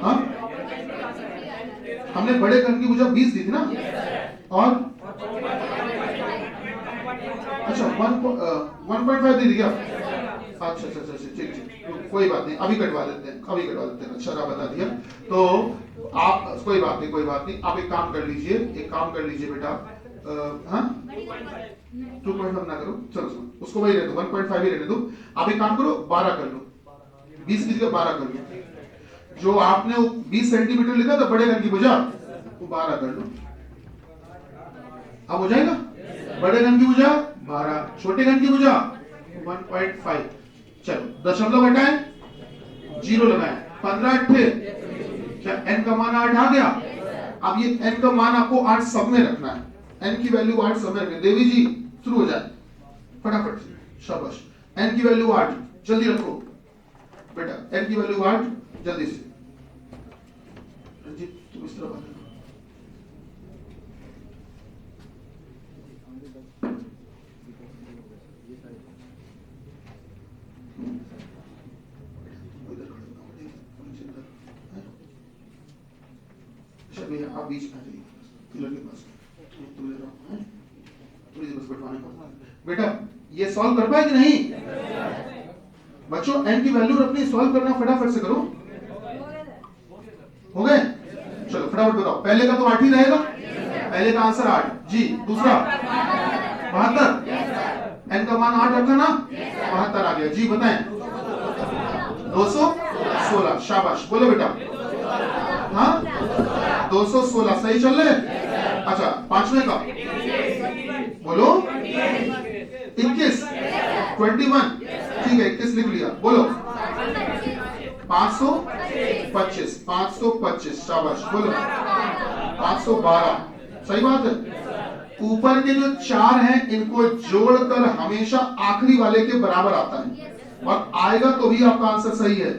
हाँ, हमने बड़े घन की भुजा 20 दी थी ना, और अच्छा 1.5 दे दी क्या? अच्छा अच्छा अच्छा ठीक ठीक, कोई बात नहीं, अभी कटवा देते हैं, अभी कटवा देते हैं। अच्छा रहा बता दिया। तो आप कोई बात नहीं, कोई बात नहीं, आप एक काम कर लीजिए, एक काम कर लीजिए बेटा। हाँ 2.5 ना करो, चलो सुनो, उसको वही रहने दो, 1.5 ही रहने दो। आप एक काम करो, 12 कर लो, 20 की जगह 12 कर लो। जो आपने 20 सेंटीमीटर लिखा था बड़े घन की भुजा, वो 12 कर लो। अब हो जाएगा? बड़े घन की भुजा 12, छोटे घन की भुजा 1.5। चलो दशमलव हटाएं, 0 लगाएं, 15 अट्ठे, क्या n का मान 8 आ गया? अब ये n का मान आपको 8 सब में रखना है, n की वैल्यू 8 सब में रखें। देवी जी शुरू हो जाए फटाफट से, शाबाश। n की वैल्यू 8 जल्दी रखो बेटा, n की वैल्यू 8 जल्दी से। रंजीत तुम इस तरफ आ जाओ। आप बीच में आ जाइए, पिलर के पास थोड़ी देर बस बैठवाने को। बेटा ये सॉल्व कर पाए कि नहीं बच्चों? n की वैल्यू अपनी सॉल्व करना फटाफट से करो। हो गए? चलो फटाफट बताओ। पहले का तो 8 ही रहेगा, पहले का आंसर 8 जी। दूसरा 72, n का मान 8 रखा ना, 72 आ गया जी। बताएं 216, शाबाश। बोलो बेटा। हाँ 216 सही चल रहे। अच्छा पांचवे का बोलो 21, 21 ठीक है, 21 लिख लिया। बोलो 525, 525 शाबाश। बोलो 512 सही बात है। ऊपर के जो 4 हैं इनको जोड़कर हमेशा आखिरी वाले के बराबर आता है, और आएगा तो भी आपका आंसर सही है।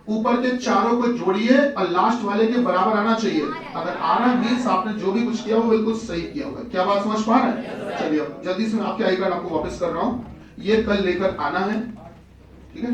ऊपर के चारों को जोड़िए और लास्ट वाले के बराबर आना चाहिए। अगर आ रहा है मीन्स आपने जो भी कुछ किया वो बिल्कुल सही किया होगा। क्या बात समझ पा रहे हैं? चलिए जल्दी से मैं आपके आई कार्ड आपको वापस कर रहा हूं, ये कल लेकर आना है, ठीक है।